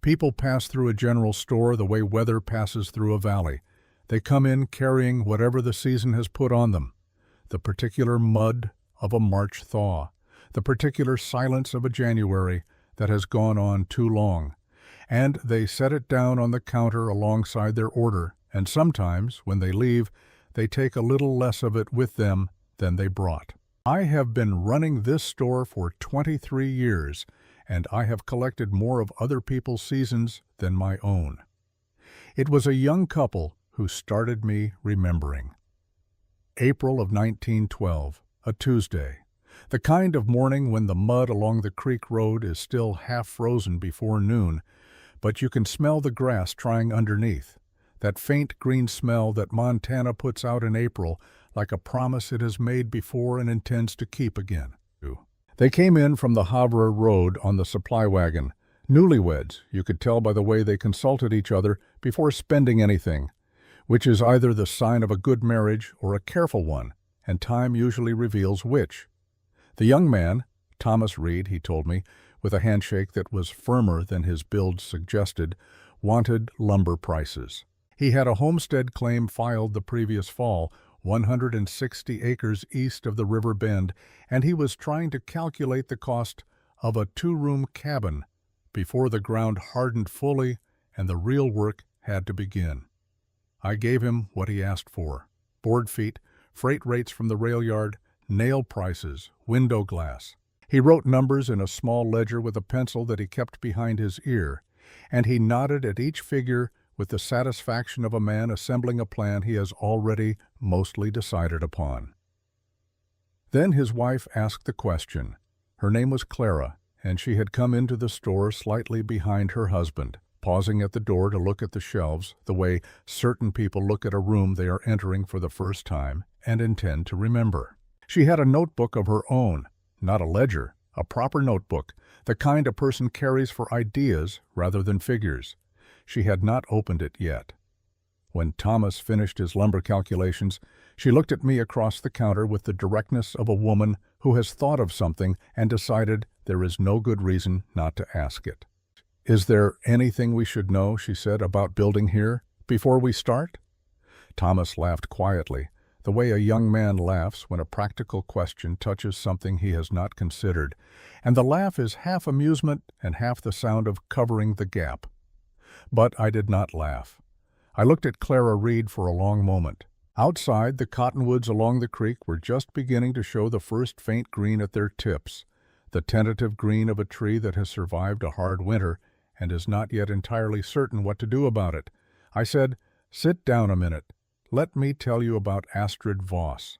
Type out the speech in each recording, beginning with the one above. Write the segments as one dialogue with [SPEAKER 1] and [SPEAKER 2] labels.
[SPEAKER 1] People pass through a general store the way weather passes through a valley. They come in carrying whatever the season has put on them. The particular mud of a March thaw, the particular silence of a January that has gone on too long. And they set it down on the counter alongside their order, and sometimes, when they leave, they take a little less of it with them than they brought. I have been running this store for 23 years, and I have collected more of other people's seasons than my own. It was a young couple who started me remembering. April of 1912, a Tuesday. The kind of morning when the mud along the creek road is still half frozen before noon, but you can smell the grass trying underneath, that faint green smell that Montana puts out in April like a promise it has made before and intends to keep again. They came in from the Havre Road on the supply wagon. Newlyweds, you could tell by the way they consulted each other before spending anything, which is either the sign of a good marriage or a careful one, and time usually reveals which. The young man, Thomas Reed, he told me, with a handshake that was firmer than his build suggested, wanted lumber prices. He had a homestead claim filed the previous fall, 160 acres east of the river bend, and he was trying to calculate the cost of a two-room cabin before the ground hardened fully and the real work had to begin. I gave him what he asked for: board feet, freight rates from the rail yard, nail prices, window glass. He wrote numbers in a small ledger with a pencil that he kept behind his ear, and he nodded at each figure with the satisfaction of a man assembling a plan he has already mostly decided upon. Then his wife asked the question. Her name was Clara, and she had come into the store slightly behind her husband, pausing at the door to look at the shelves the way certain people look at a room they are entering for the first time and intend to remember. She had a notebook of her own, not a ledger, a proper notebook, the kind a person carries for ideas rather than figures. She had not opened it yet. When Thomas finished his lumber calculations, she looked at me across the counter with the directness of a woman who has thought of something and decided there is no good reason not to ask it. "Is there anything we should know," she said, "about building here, before we start?" Thomas laughed quietly, the way a young man laughs when a practical question touches something he has not considered, and the laugh is half amusement and half the sound of covering the gap. But I did not laugh. I looked at Clara Reed for a long moment. Outside, the cottonwoods along the creek were just beginning to show the first faint green at their tips, the tentative green of a tree that has survived a hard winter and is not yet entirely certain what to do about it. I said, "Sit down a minute. Let me tell you about Astrid Voss."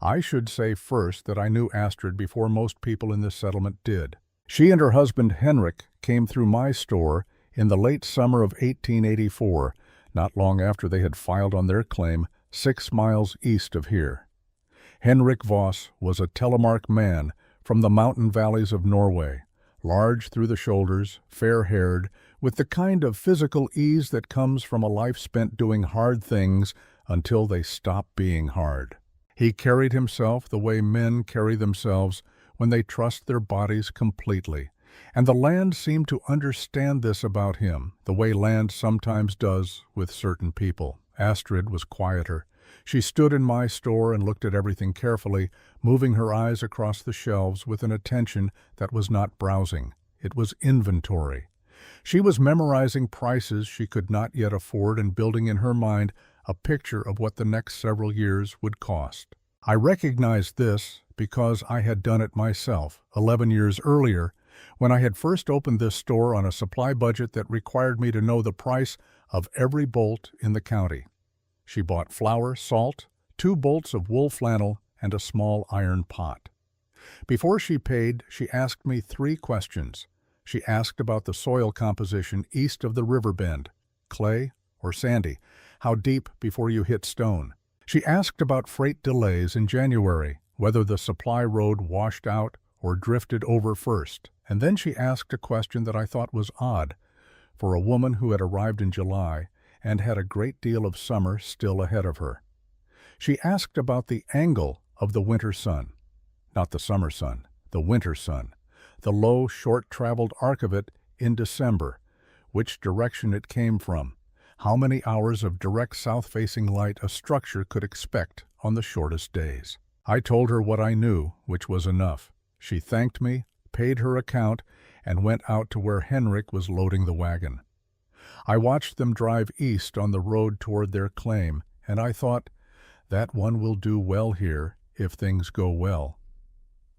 [SPEAKER 1] I should say first that I knew Astrid before most people in this settlement did. She and her husband Henrik came through my store in the late summer of 1884, not long after they had filed on their claim 6 miles east of here. Henrik Voss was a telemark man from the mountain valleys of Norway, large through the shoulders, fair-haired, with the kind of physical ease that comes from a life spent doing hard things until they stop being hard. He carried himself the way men carry themselves when they trust their bodies completely, and the land seemed to understand this about him, the way land sometimes does with certain people. Astrid was quieter. She stood in my store and looked at everything carefully, moving her eyes across the shelves with an attention that was not browsing. It was inventory. She was memorizing prices she could not yet afford and building in her mind a picture of what the next several years would cost. I recognized this because I had done it myself 11 years earlier, when I had first opened this store on a supply budget that required me to know the price of every bolt in the county. She bought flour, salt, 2 bolts of wool flannel, and a small iron pot. Before she paid, she asked me 3 questions. She asked about the soil composition east of the river bend, clay or sandy, how deep before you hit stone. She asked about freight delays in January, whether the supply road washed out or drifted over first. And then she asked a question that I thought was odd for a woman who had arrived in July and had a great deal of summer still ahead of her. She asked about the angle of the winter sun, not the summer sun, the winter sun, the low, short-traveled arc of it in December, which direction it came from, how many hours of direct south-facing light a structure could expect on the shortest days. I told her what I knew, which was enough. She thanked me, paid her account, and went out to where Henrik was loading the wagon. I watched them drive east on the road toward their claim, and I thought, that one will do well here if things go well.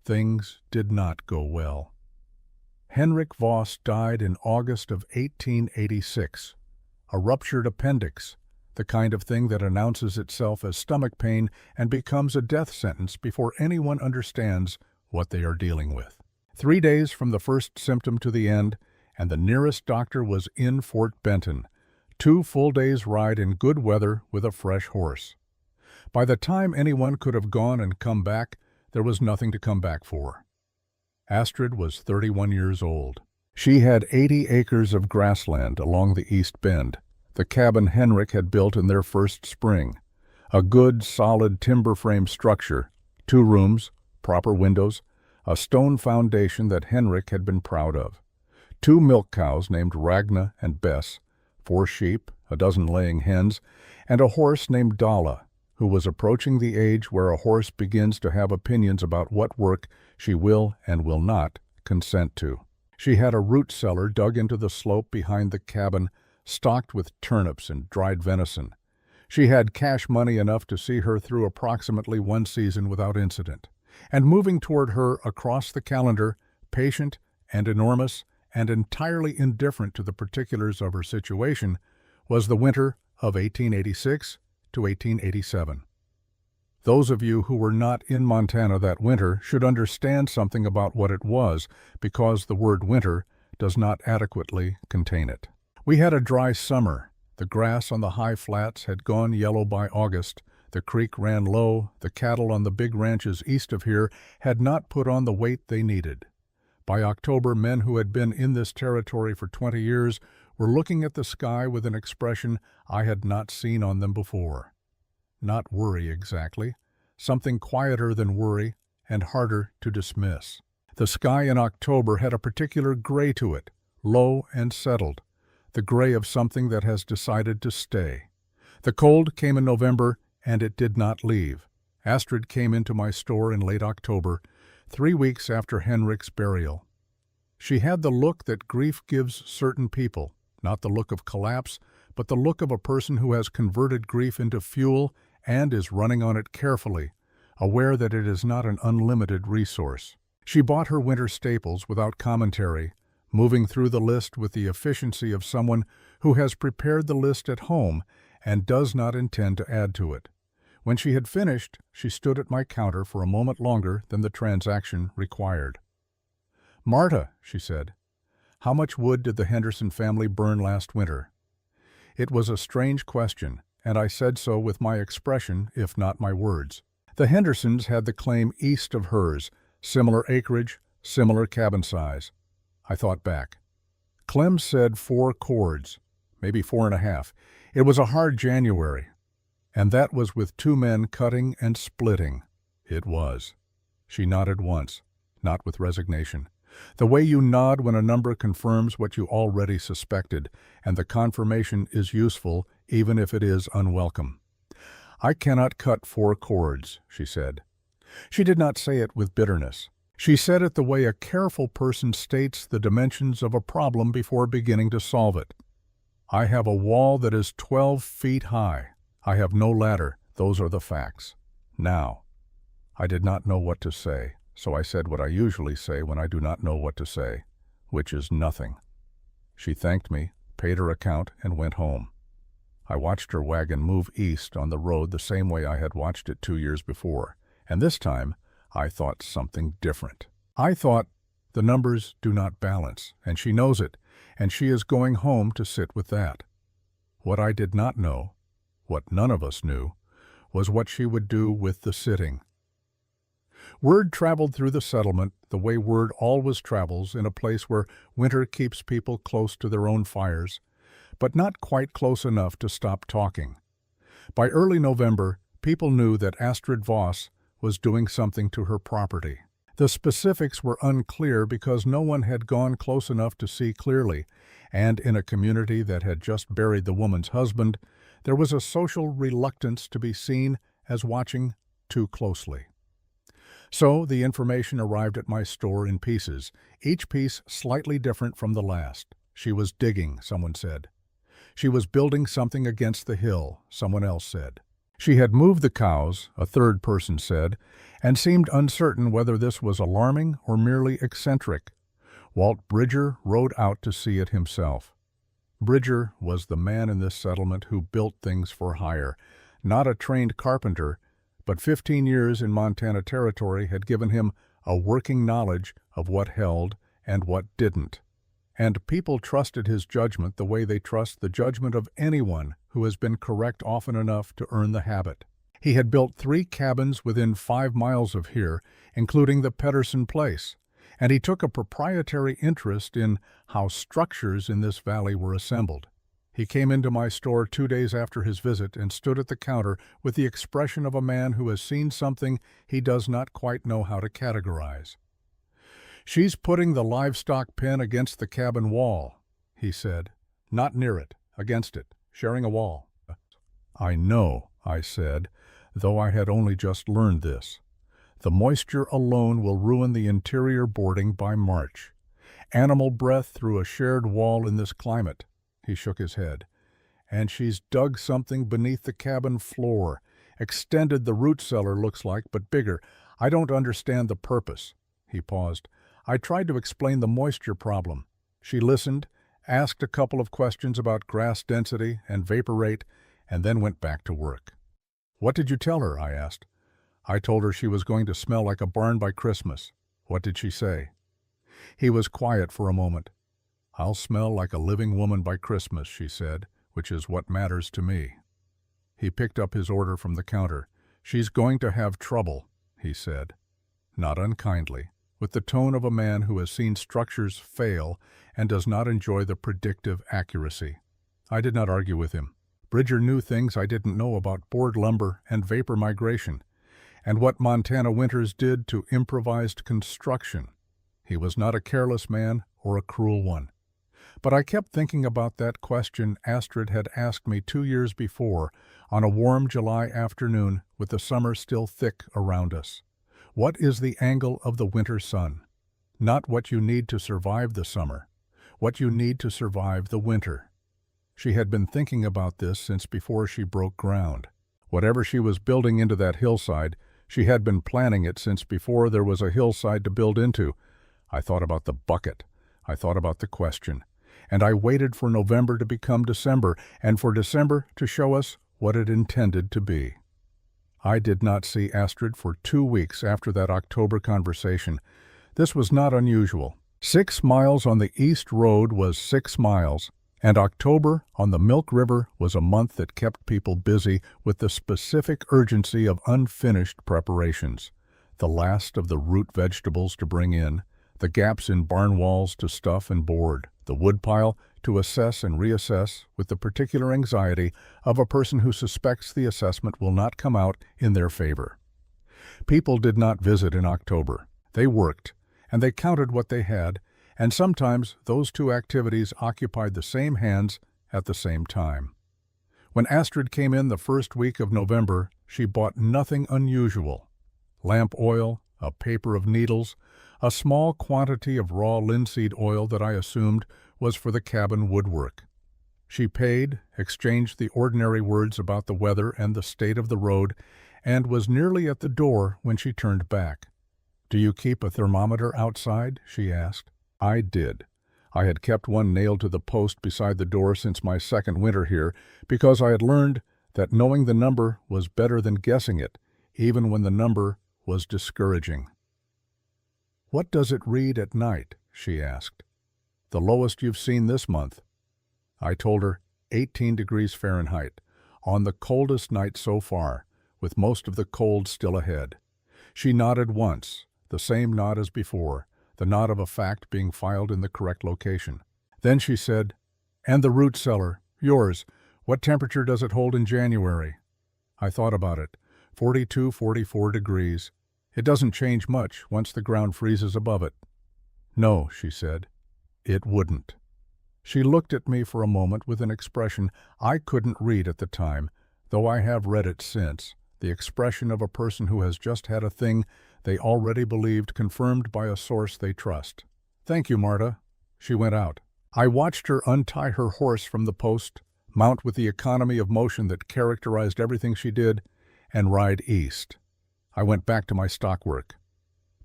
[SPEAKER 1] Things did not go well. Henrik Voss died in August of 1886. A ruptured appendix, the kind of thing that announces itself as stomach pain and becomes a death sentence before anyone understands what they are dealing with. 3 days from the first symptom to the end, and the nearest doctor was in Fort Benton, 2 full days' ride in good weather with a fresh horse. By the time anyone could have gone and come back, there was nothing to come back for. Astrid was 31 years old. She had 80 acres of grassland along the East Bend, the cabin Henrik had built in their first spring. A good, solid timber frame structure, 2 rooms, proper windows, a stone foundation that Henrik had been proud of. 2 milk cows named Ragna and Bess, 4 sheep, a dozen laying hens, and a horse named Dala, who was approaching the age where a horse begins to have opinions about what work she will and will not consent to. She had a root cellar dug into the slope behind the cabin, stocked with turnips and dried venison. She had cash money enough to see her through approximately 1 season without incident. And moving toward her across the calendar, patient and enormous and entirely indifferent to the particulars of her situation, was the winter of 1886 to 1887. Those of you who were not in Montana that winter should understand something about what it was, because the word winter does not adequately contain it. We had a dry summer. The grass on the high flats had gone yellow by August. The creek ran low. The cattle on the big ranches east of here had not put on the weight they needed. By October, men who had been in this territory for 20 years were looking at the sky with an expression I had not seen on them before. Not worry exactly, something quieter than worry and harder to dismiss. The sky in October had a particular gray to it, low and settled, the gray of something that has decided to stay. The cold came in November, and it did not leave. Astrid came into my store in late October, 3 weeks after Henrik's burial. She had the look that grief gives certain people, not the look of collapse, but the look of a person who has converted grief into fuel and is running on it carefully, aware that it is not an unlimited resource. She bought her winter staples without commentary, moving through the list with the efficiency of someone who has prepared the list at home and does not intend to add to it. When she had finished, she stood at my counter for a moment longer than the transaction required. "Marta," she said, "how much wood did the Henderson family burn last winter?" It was a strange question, and I said so with my expression, if not my words. The Hendersons had the claim east of hers, similar acreage, similar cabin size. I thought back. Clem said 4 cords, maybe 4.5. It was a hard January, and that was with 2 men cutting and splitting. It was. She nodded once, not with resignation. The way you nod when a number confirms what you already suspected, and the confirmation is useful even if it is unwelcome. "I cannot cut 4 cords," she said. She did not say it with bitterness. She said it the way a careful person states the dimensions of a problem before beginning to solve it. "I have a wall that is 12 feet high. I have no ladder. Those are the facts. Now." I did not know what to say, so I said what I usually say when I do not know what to say, which is nothing. She thanked me, paid her account, and went home. I watched her wagon move east on the road the same way I had watched it 2 years before, and this time I thought something different. I thought, the numbers do not balance, and she knows it, and she is going home to sit with that. What I did not know, what none of us knew, was what she would do with the sitting. Word traveled through the settlement the way word always travels in a place where winter keeps people close to their own fires, but not quite close enough to stop talking. By early November, people knew that Astrid Voss was doing something to her property. The specifics were unclear because no one had gone close enough to see clearly, and in a community that had just buried the woman's husband, there was a social reluctance to be seen as watching too closely. So the information arrived at my store in pieces, each piece slightly different from the last. She was digging, someone said. She was building something against the hill, someone else said. She had moved the cows, a third person said, and seemed uncertain whether this was alarming or merely eccentric. Walt Bridger rode out to see it himself. Bridger was the man in this settlement who built things for hire, not a trained carpenter, but 15 years in Montana Territory had given him a working knowledge of what held and what didn't. And people trusted his judgment the way they trust the judgment of anyone who has been correct often enough to earn the habit. He had built 3 cabins within 5 miles of here, including the Pedersen place, and he took a proprietary interest in how structures in this valley were assembled. He came into my store 2 days after his visit and stood at the counter with the expression of a man who has seen something he does not quite know how to categorize. "She's putting the livestock pen against the cabin wall," he said. "Not near it, against it, sharing a wall." "I know," I said, though I had only just learned this. "The moisture alone will ruin the interior boarding by March. Animal breath through a shared wall in this climate." He shook his head. "And she's dug something beneath the cabin floor. Extended the root cellar, looks like, but bigger. I don't understand the purpose." He paused. I tried to explain the moisture problem. She listened, asked a couple of questions about grass density and vapor rate, and then went back to work. "What did you tell her?" I asked. "I told her she was going to smell like a barn by Christmas." "What did she say?" He was quiet for a moment. "I'll smell like a living woman by Christmas," she said, "which is what matters to me." He picked up his order from the counter. "She's going to have trouble," he said, not unkindly, with the tone of a man who has seen structures fail and does not enjoy the predictive accuracy. I did not argue with him. Bridger knew things I didn't know about board lumber and vapor migration, and what Montana winters did to improvised construction. He was not a careless man or a cruel one. But I kept thinking about that question Astrid had asked me 2 years before, on a warm July afternoon with the summer still thick around us. What is the angle of the winter sun? Not what you need to survive the summer, what you need to survive the winter. She had been thinking about this since before she broke ground. Whatever she was building into that hillside, she had been planning it since before there was a hillside to build into. I thought about the bucket. I thought about the question. And I waited for November to become December, and for December to show us what it intended to be. I did not see Astrid for 2 weeks after that October conversation. This was not unusual. 6 miles on the East Road was 6 miles, and October on the Milk River was a month that kept people busy with the specific urgency of unfinished preparations. The last of the root vegetables to bring in, the gaps in barn walls to stuff and board, the woodpile to assess and reassess with the particular anxiety of a person who suspects the assessment will not come out in their favor. People did not visit in October. They worked, and they counted what they had, and sometimes those 2 activities occupied the same hands at the same time. When Astrid came in the first week of November, she bought nothing unusual. Lamp oil, a paper of needles, a small quantity of raw linseed oil that I assumed was for the cabin woodwork. She paid, exchanged the ordinary words about the weather and the state of the road, and was nearly at the door when she turned back. "Do you keep a thermometer outside?" she asked. I did. I had kept one nailed to the post beside the door since my second winter here, because I had learned that knowing the number was better than guessing it, even when the number was discouraging. "What does it read at night?" she asked. "The lowest you've seen this month." I told her 18 degrees Fahrenheit, on the coldest night so far, with most of the cold still ahead. She nodded once, the same nod as before, the nod of a fact being filed in the correct location. Then she said, "And the root cellar, yours, what temperature does it hold in January?" I thought about it. 42, 44 degrees. It doesn't change much once the ground freezes above it. No, she said, it wouldn't. She looked at me for a moment with an expression I couldn't read at the time, though I have read it since, the expression of a person who has just had a thing they already believed confirmed by a source they trust. Thank you, Marta. She went out. I watched her untie her horse from the post, mount with the economy of motion that characterized everything she did, and ride east. I went back to my stock work.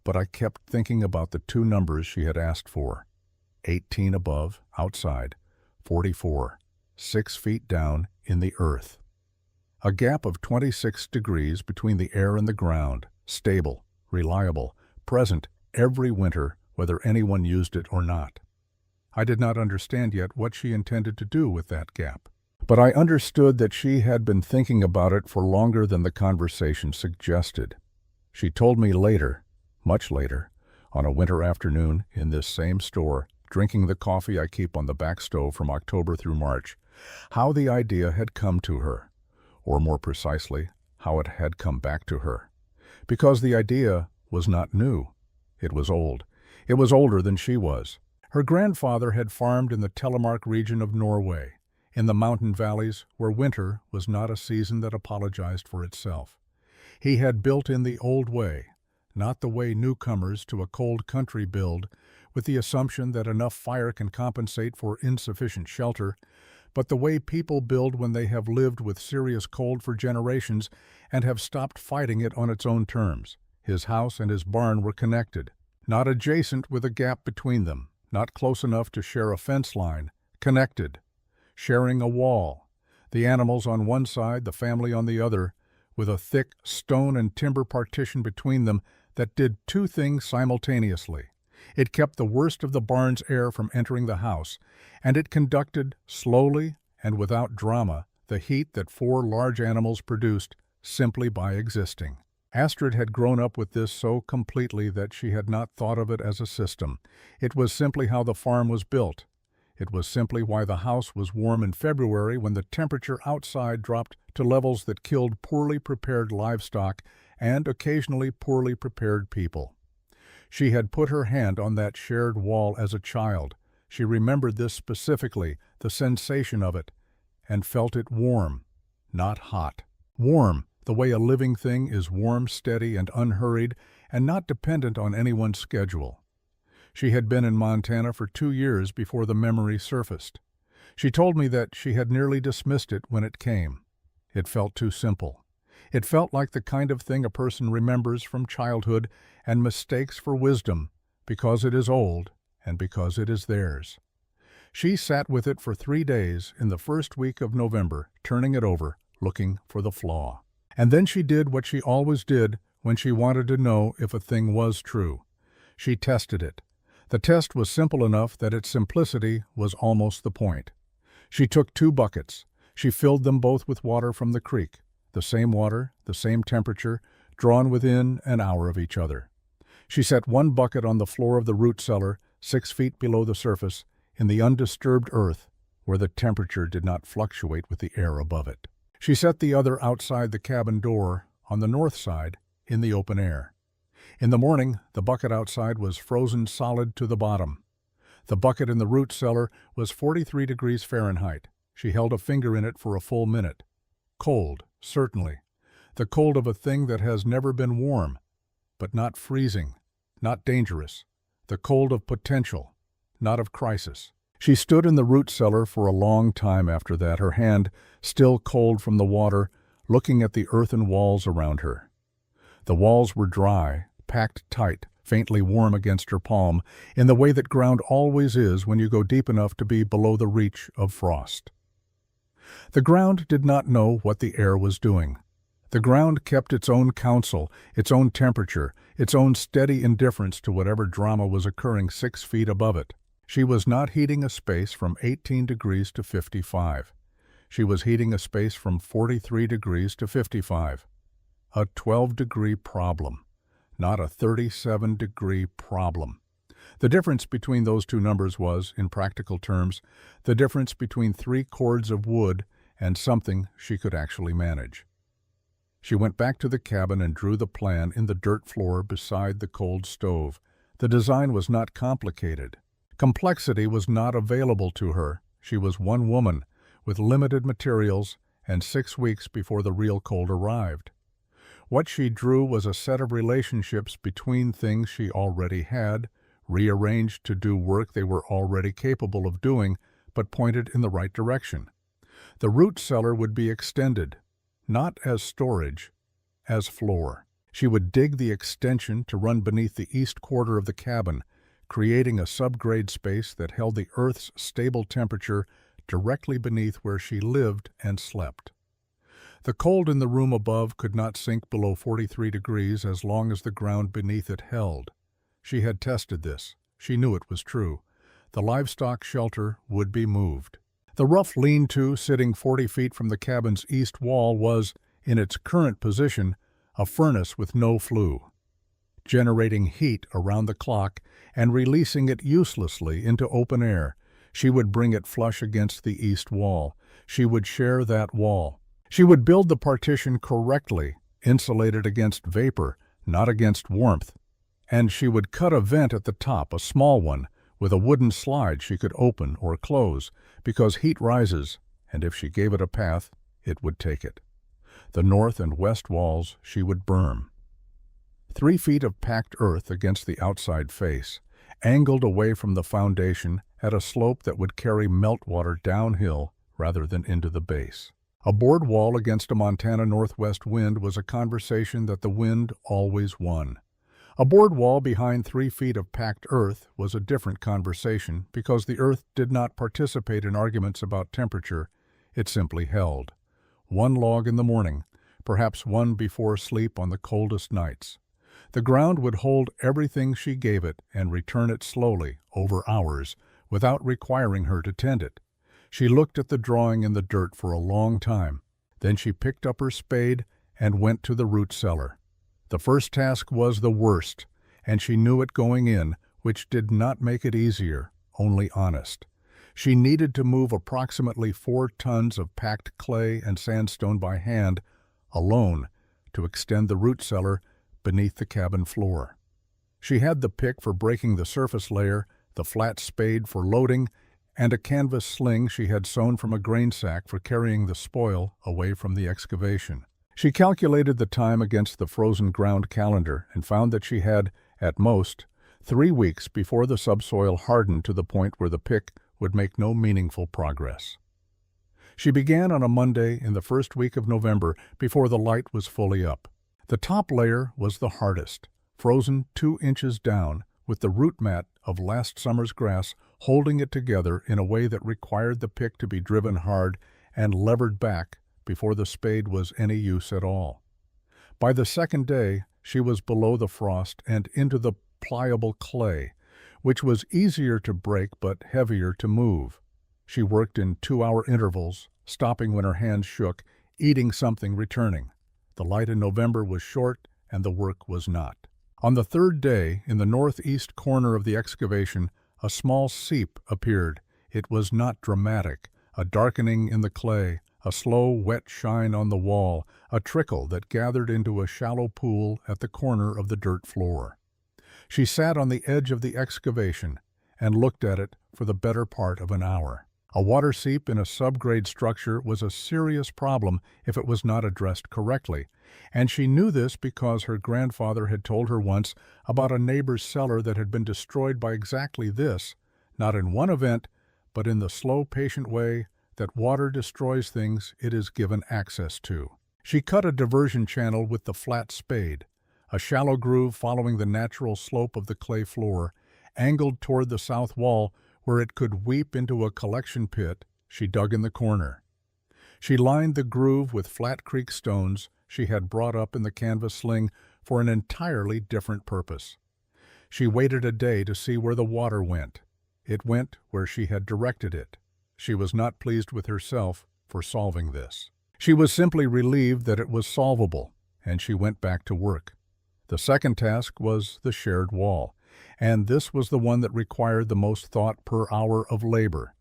[SPEAKER 1] But I kept thinking about the two numbers she had asked for. 18 above, outside, 44, 6 feet down in the earth. A gap of 26 degrees between the air and the ground, stable, reliable, present every winter, whether anyone used it or not. I did not understand yet what she intended to do with that gap. But I understood that she had been thinking about it for longer than the conversation suggested. She told me later, much later, on a winter afternoon in this same store, drinking the coffee I keep on the back stove from October through March, how the idea had come to her, or more precisely, how it had come back to her. Because the idea was not new. It was old. It was older than she was. Her grandfather had farmed in the Telemark region of Norway, in the mountain valleys where winter was not a season that apologized for itself. He had built in the old way, not the way newcomers to a cold country build, with the assumption that enough fire can compensate for insufficient shelter, but the way people build when they have lived with serious cold for generations and have stopped fighting it on its own terms. His house and his barn were connected, not adjacent with a gap between them, not close enough to share a fence line, connected, sharing a wall, the animals on one side, the family on the other, with a thick stone and timber partition between them that did two things simultaneously. It kept the worst of the barn's air from entering the house, and it conducted, slowly and without drama, the heat that 4 large animals produced simply by existing. Astrid had grown up with this so completely that she had not thought of it as a system. It was simply how the farm was built. It was simply why the house was warm in February when the temperature outside dropped to levels that killed poorly prepared livestock and occasionally poorly prepared people. She had put her hand on that shared wall as a child. She remembered this specifically, the sensation of it, and felt it warm, not hot. Warm, the way a living thing is warm, steady, and unhurried, and not dependent on anyone's schedule. She had been in Montana for 2 years before the memory surfaced. She told me that she had nearly dismissed it when it came. It felt too simple. It felt like the kind of thing a person remembers from childhood and mistakes for wisdom because it is old and because it is theirs. She sat with it for 3 days in the first week of November, turning it over, looking for the flaw. And then she did what she always did when she wanted to know if a thing was true. She tested it. The test was simple enough that its simplicity was almost the point. She took 2 buckets. She filled them both with water from the creek, the same water, the same temperature, drawn within an hour of each other. She set 1 bucket on the floor of the root cellar, 6 feet below the surface, in the undisturbed earth, where the temperature did not fluctuate with the air above it. She set the other outside the cabin door, on the north side, in the open air. In the morning, the bucket outside was frozen solid to the bottom. The bucket in the root cellar was 43 degrees Fahrenheit. She held a finger in it for a full minute. Cold, certainly. The cold of a thing that has never been warm, but not freezing, not dangerous. The cold of potential, not of crisis. She stood in the root cellar for a long time after that, her hand still cold from the water, looking at the earthen walls around her. The walls were dry, packed tight, faintly warm against her palm, in the way that ground always is when you go deep enough to be below the reach of frost. The ground did not know what the air was doing. The ground kept its own counsel, its own temperature, its own steady indifference to whatever drama was occurring 6 feet above it. She was not heating a space from 18 degrees to 55. She was heating a space from 43 degrees to 55. A 12-degree problem, not a 37-degree problem. The difference between those two numbers was, in practical terms, the difference between 3 cords of wood and something she could actually manage. She went back to the cabin and drew the plan in the dirt floor beside the cold stove. The design was not complicated. Complexity was not available to her. She was one woman, with limited materials, and 6 weeks before the real cold arrived. What she drew was a set of relationships between things she already had, rearranged to do work they were already capable of doing, but pointed in the right direction. The root cellar would be extended, not as storage, as floor. She would dig the extension to run beneath the east quarter of the cabin, creating a subgrade space that held the Earth's stable temperature directly beneath where she lived and slept. The cold in the room above could not sink below 43 degrees as long as the ground beneath it held. She had tested this. She knew it was true. The livestock shelter would be moved. The rough lean-to sitting 40 feet from the cabin's east wall was, in its current position, a furnace with no flue, generating heat around the clock and releasing it uselessly into open air. She would bring it flush against the east wall. She would share that wall. She would build the partition correctly, insulated against vapor, not against warmth. And she would cut a vent at the top, a small one, with a wooden slide she could open or close, because heat rises, and if she gave it a path, it would take it. The north and west walls she would berm. 3 feet of packed earth against the outside face, angled away from the foundation at a slope that would carry meltwater downhill rather than into the base. A board wall against a Montana northwest wind was a conversation that the wind always won. A board wall behind 3 feet of packed earth was a different conversation because the earth did not participate in arguments about temperature. It simply held. 1 log in the morning, perhaps 1 before sleep on the coldest nights. The ground would hold everything she gave it and return it slowly, over hours, without requiring her to tend it. She looked at the drawing in the dirt for a long time. Then she picked up her spade and went to the root cellar. The first task was the worst, and she knew it going in, which did not make it easier, only honest. She needed to move approximately 4 tons of packed clay and sandstone by hand, alone, to extend the root cellar beneath the cabin floor. She had the pick for breaking the surface layer, the flat spade for loading, and a canvas sling she had sewn from a grain sack for carrying the spoil away from the excavation. She calculated the time against the frozen ground calendar and found that she had, at most, 3 weeks before the subsoil hardened to the point where the pick would make no meaningful progress. She began on a Monday in the first week of November before the light was fully up. The top layer was the hardest, frozen 2 inches down, with the root mat of last summer's grass holding it together in a way that required the pick to be driven hard and levered back before the spade was any use at all. By the second day, she was below the frost and into the pliable clay, which was easier to break but heavier to move. She worked in 2-hour intervals, stopping when her hands shook, eating something returning. The light in November was short and the work was not. On the 3rd day, in the northeast corner of the excavation, a small seep appeared. It was not dramatic, a darkening in the clay, a slow, wet shine on the wall, a trickle that gathered into a shallow pool at the corner of the dirt floor. She sat on the edge of the excavation and looked at it for the better part of an hour. A water seep in a subgrade structure was a serious problem if it was not addressed correctly, and she knew this because her grandfather had told her once about a neighbor's cellar that had been destroyed by exactly this, not in one event, but in the slow, patient way that water destroys things it is given access to. She cut a diversion channel with the flat spade, a shallow groove following the natural slope of the clay floor, angled toward the south wall where it could weep into a collection pit she dug in the corner. She lined the groove with flat creek stones she had brought up in the canvas sling for an entirely different purpose. She waited a day to see where the water went. It went where she had directed it. She was not pleased with herself for solving this. She was simply relieved that it was solvable, and she went back to work. The second task was the shared wall, and this was the one that required the most thought per hour of labor.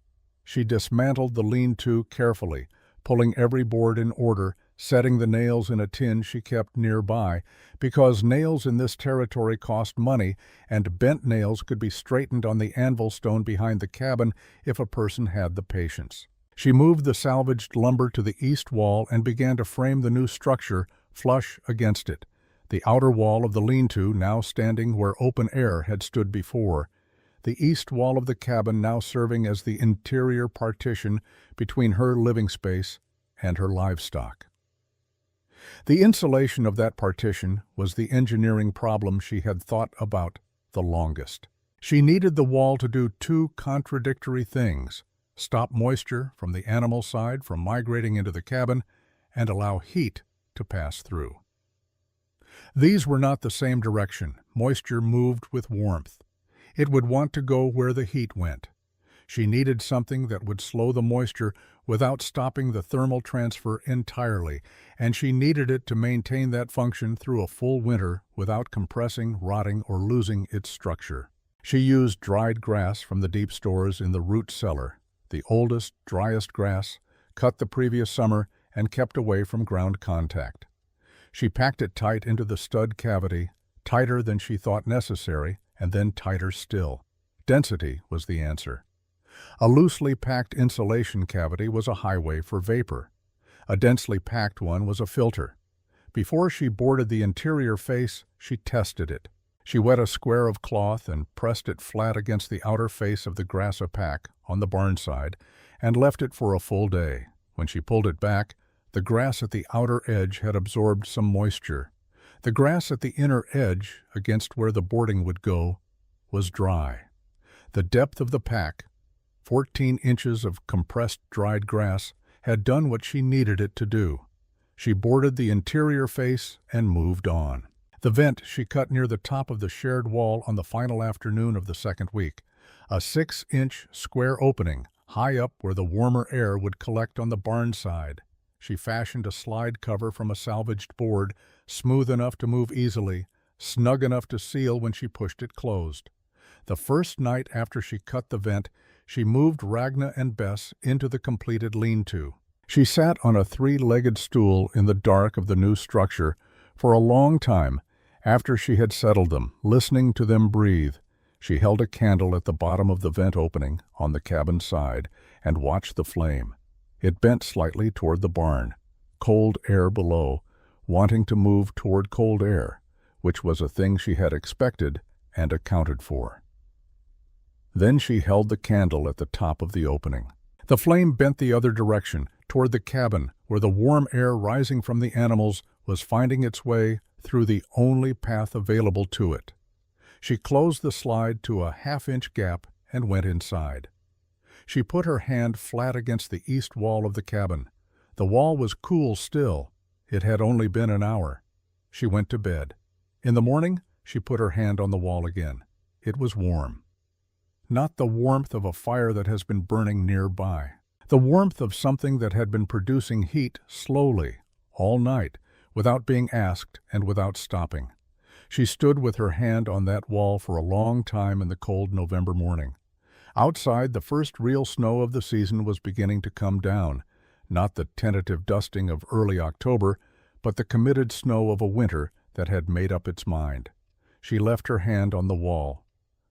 [SPEAKER 1] She dismantled the lean-to carefully, pulling every board in order, setting the nails in a tin she kept nearby, because nails in this territory cost money, and bent nails could be straightened on the anvil stone behind the cabin if a person had the patience. She moved the salvaged lumber to the east wall and began to frame the new structure flush against it, the outer wall of the lean-to now standing where open air had stood before, the east wall of the cabin now serving as the interior partition between her living space and her livestock. The insulation of that partition was the engineering problem she had thought about the longest. She needed the wall to do two contradictory things: stop moisture from the animal side from migrating into the cabin, and allow heat to pass through. These were not the same direction. Moisture moved with warmth. It would want to go where the heat went. She needed something that would slow the moisture without stopping the thermal transfer entirely, and she needed it to maintain that function through a full winter without compressing, rotting, or losing its structure. She used dried grass from the deep stores in the root cellar, the oldest, driest grass, cut the previous summer and kept away from ground contact. She packed it tight into the stud cavity, tighter than she thought necessary, and then tighter still. Density was the answer. A loosely packed insulation cavity was a highway for vapor. A densely packed one was a filter. Before she boarded the interior face, she tested it. She wet a square of cloth and pressed it flat against the outer face of the grassapac on the barn side and left it for a full day. When she pulled it back, the grass at the outer edge had absorbed some moisture. The grass at the inner edge, against where the boarding would go, was dry. The depth of the pack, 14 inches of compressed dried grass, had done what she needed it to do. She boarded the interior face and moved on. The vent she cut near the top of the shared wall on the final afternoon of the second week, a 6-inch square opening, high up where the warmer air would collect on the barn side. She fashioned a slide cover from a salvaged board, smooth enough to move easily, snug enough to seal when she pushed it closed. The first night after she cut the vent, she moved Ragna and Bess into the completed lean-to. She sat on a 3-legged stool in the dark of the new structure for a long time after she had settled them, listening to them breathe. She held a candle at the bottom of the vent opening on the cabin side and watched the flame. It bent slightly toward the barn, cold air below, wanting to move toward cold air, which was a thing she had expected and accounted for. Then she held the candle at the top of the opening. The flame bent the other direction, toward the cabin, where the warm air rising from the animals was finding its way through the only path available to it. She closed the slide to a 1/2-inch gap and went inside. She put her hand flat against the east wall of the cabin. The wall was cool still. It had only been an hour. She went to bed. In the morning, she put her hand on the wall again. It was warm. Not the warmth of a fire that has been burning nearby. The warmth of something that had been producing heat slowly, all night, without being asked and without stopping. She stood with her hand on that wall for a long time in the cold November morning. Outside, the first real snow of the season was beginning to come down, not the tentative dusting of early October, but the committed snow of a winter that had made up its mind. She left her hand on the wall.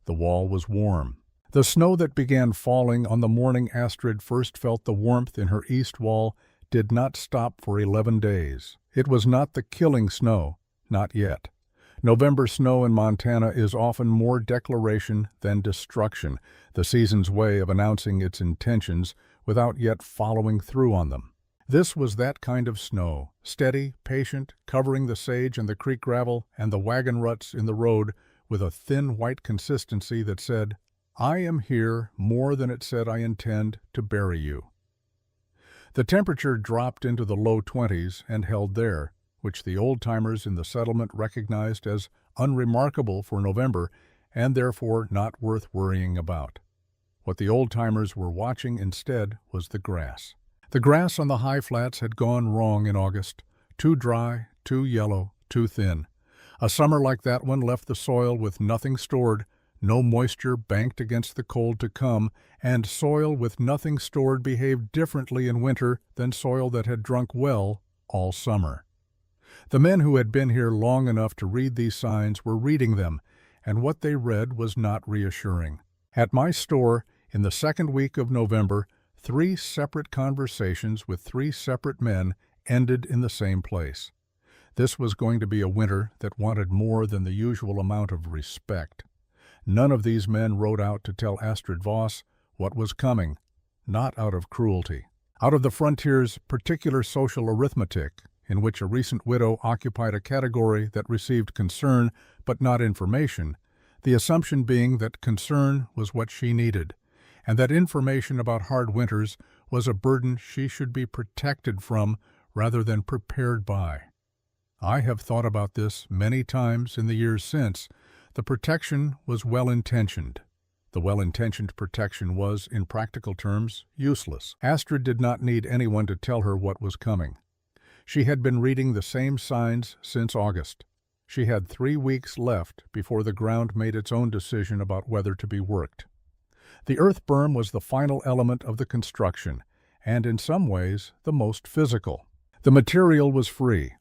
[SPEAKER 1] The wall was warm. The snow that began falling on the morning Astrid first felt the warmth in her east wall did not stop for 11 days. It was not the killing snow, not yet. November snow in Montana is often more declaration than destruction, the season's way of announcing its intentions without yet following through on them. This was that kind of snow, steady, patient, covering the sage and the creek gravel and the wagon ruts in the road with a thin white consistency that said, "I am here more than it said I intend to bury you." The temperature dropped into the low 20s and held there, which the old-timers in the settlement recognized as unremarkable for November and therefore not worth worrying about. What the old-timers were watching instead was the grass. The grass on the high flats had gone wrong in August. Too dry, too yellow, too thin. A summer like that one left the soil with nothing stored, no moisture banked against the cold to come, and soil with nothing stored behaved differently in winter than soil that had drunk well all summer. The men who had been here long enough to read these signs were reading them, and what they read was not reassuring. At my store, in the second week of November, 3 separate conversations with 3 separate men ended in the same place. This was going to be a winter that wanted more than the usual amount of respect. None of these men rode out to tell Astrid Voss what was coming, not out of cruelty. Out of the frontier's particular social arithmetic, in which a recent widow occupied a category that received concern but not information, the assumption being that concern was what she needed, and that information about hard winters was a burden she should be protected from rather than prepared by. I have thought about this many times in the years since. The protection was well-intentioned. The well-intentioned protection was, in practical terms, useless. Astrid did not need anyone to tell her what was coming. She had been reading the same signs since August. She had 3 weeks left before the ground made its own decision about whether to be worked. The earth berm was the final element of the construction, and in some ways the most physical. The material was free.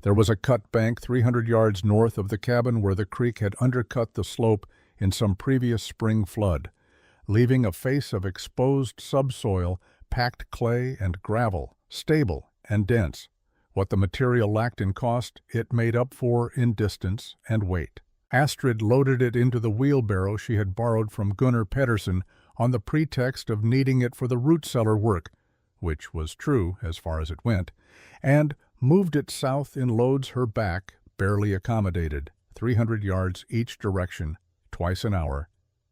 [SPEAKER 1] There was a cut bank 300 yards north of the cabin where the creek had undercut the slope in some previous spring flood, leaving a face of exposed subsoil, packed clay and gravel, stable and dense. What the material lacked in cost, it made up for in distance and weight. Astrid loaded it into the wheelbarrow she had borrowed from Gunnar Pedersen on the pretext of needing it for the root cellar work, which was true as far as it went, and moved it south in loads her back barely accommodated, 300 yards each direction, twice an hour,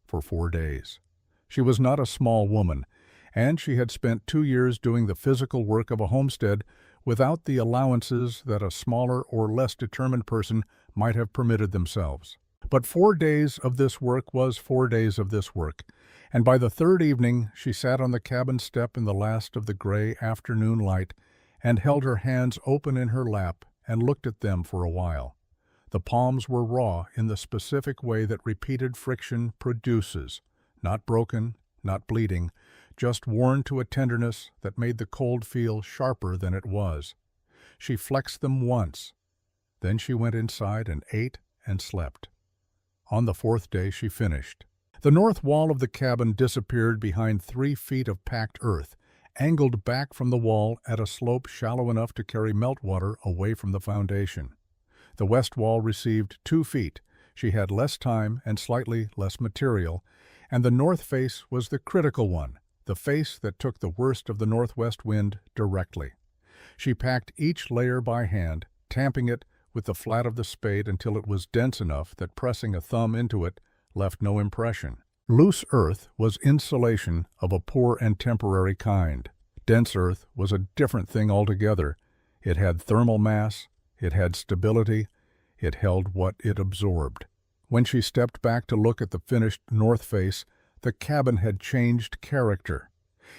[SPEAKER 1] for 4 days. She was not a small woman, and she had spent 2 years doing the physical work of a homestead without the allowances that a smaller or less determined person might have permitted themselves. But 4 days of this work was 4 days of this work, and by the third evening she sat on the cabin step in the last of the gray afternoon light and held her hands open in her lap and looked at them for a while. The palms were raw in the specific way that repeated friction produces, not broken, not bleeding, just worn to a tenderness that made the cold feel sharper than it was. She flexed them once. Then she went inside and ate and slept. On the 4th day she finished. The north wall of the cabin disappeared behind 3 feet of packed earth, angled back from the wall at a slope shallow enough to carry meltwater away from the foundation. The west wall received 2 feet. She had less time and slightly less material, and the north face was the critical one, the face that took the worst of the northwest wind directly. She packed each layer by hand, tamping it with the flat of the spade until it was dense enough that pressing a thumb into it left no impression. Loose earth was insulation of a poor and temporary kind. Dense earth was a different thing altogether. It had thermal mass, it had stability, it held what it absorbed. When she stepped back to look at the finished north face, the cabin had changed character.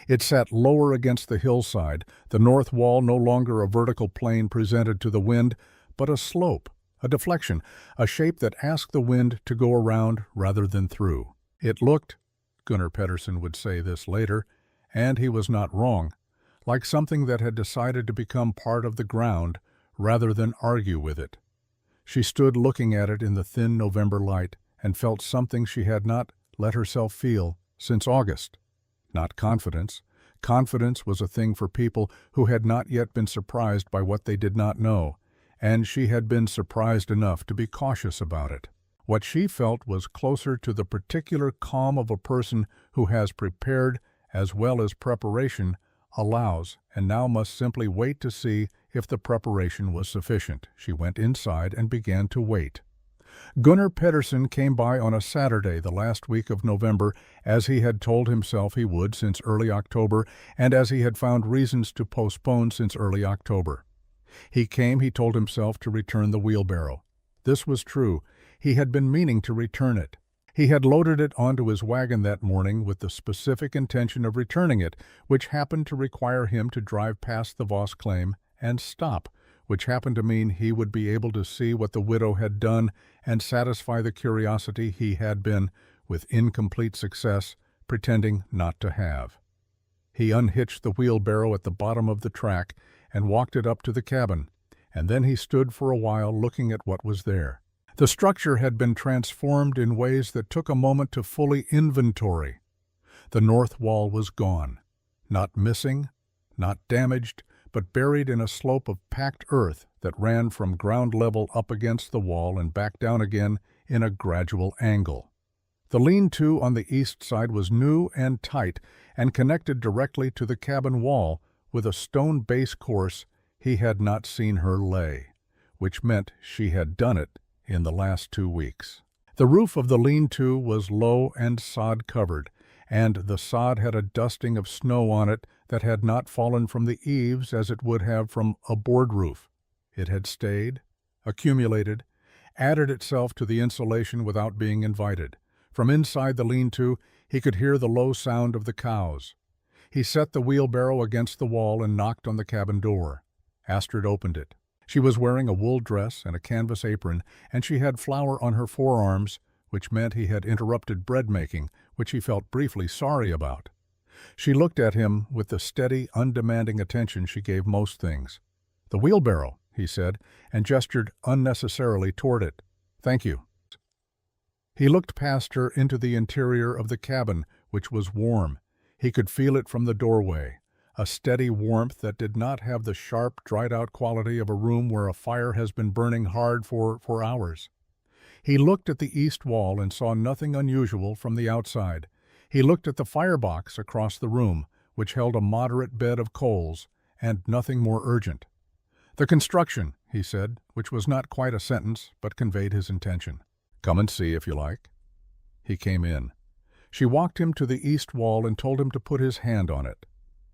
[SPEAKER 1] It sat lower against the hillside, the north wall no longer a vertical plane presented to the wind, but a slope, a deflection, a shape that asked the wind to go around rather than through. It looked, Gunnar Pedersen would say this later, and he was not wrong, like something that had decided to become part of the ground rather than argue with it. She stood looking at it in the thin November light and felt something she had not let herself feel since August. Not confidence. Confidence was a thing for people who had not yet been surprised by what they did not know, and she had been surprised enough to be cautious about it. What she felt was closer to the particular calm of a person who has prepared as well as preparation allows, and now must simply wait to see if the preparation was sufficient. She went inside and began to wait. Gunnar Pedersen came by on a Saturday the last week of November, as he had told himself he would since early October, and as he had found reasons to postpone since early October. He came, he told himself, to return the wheelbarrow. This was true. He had been meaning to return it. He had loaded it onto his wagon that morning with the specific intention of returning it, which happened to require him to drive past the Voss claim and stop, which happened to mean he would be able to see what the widow had done and satisfy the curiosity he had been, with incomplete success, pretending not to have. He unhitched the wheelbarrow at the bottom of the track and walked it up to the cabin, and then he stood for a while looking at what was there. The structure had been transformed in ways that took a moment to fully inventory. The north wall was gone, not missing, not damaged, but buried in a slope of packed earth that ran from ground level up against the wall and back down again in a gradual angle. The lean-to on the east side was new and tight and connected directly to the cabin wall with a stone base course he had not seen her lay, which meant she had done it in the last 2 weeks. The roof of the lean-to was low and sod-covered, and the sod had a dusting of snow on it that had not fallen from the eaves as it would have from a board roof. It had stayed, accumulated, added itself to the insulation without being invited. From inside the lean-to, he could hear the low sound of the cows. He set the wheelbarrow against the wall and knocked on the cabin door. Astrid opened it. She was wearing a wool dress and a canvas apron, and she had flour on her forearms, which meant he had interrupted bread-making, which he felt briefly sorry about. She looked at him with the steady, undemanding attention she gave most things. "The wheelbarrow," he said, and gestured unnecessarily toward it. "Thank you." He looked past her into the interior of the cabin, which was warm. He could feel it from the doorway, a steady warmth that did not have the sharp, dried-out quality of a room where a fire has been burning hard for hours. He looked at the east wall and saw nothing unusual from the outside. He looked at the firebox across the room, which held a moderate bed of coals, and nothing more urgent. "The construction," he said, which was not quite a sentence, but conveyed his intention. "Come and see if you like." He came in. She walked him to the east wall and told him to put his hand on it.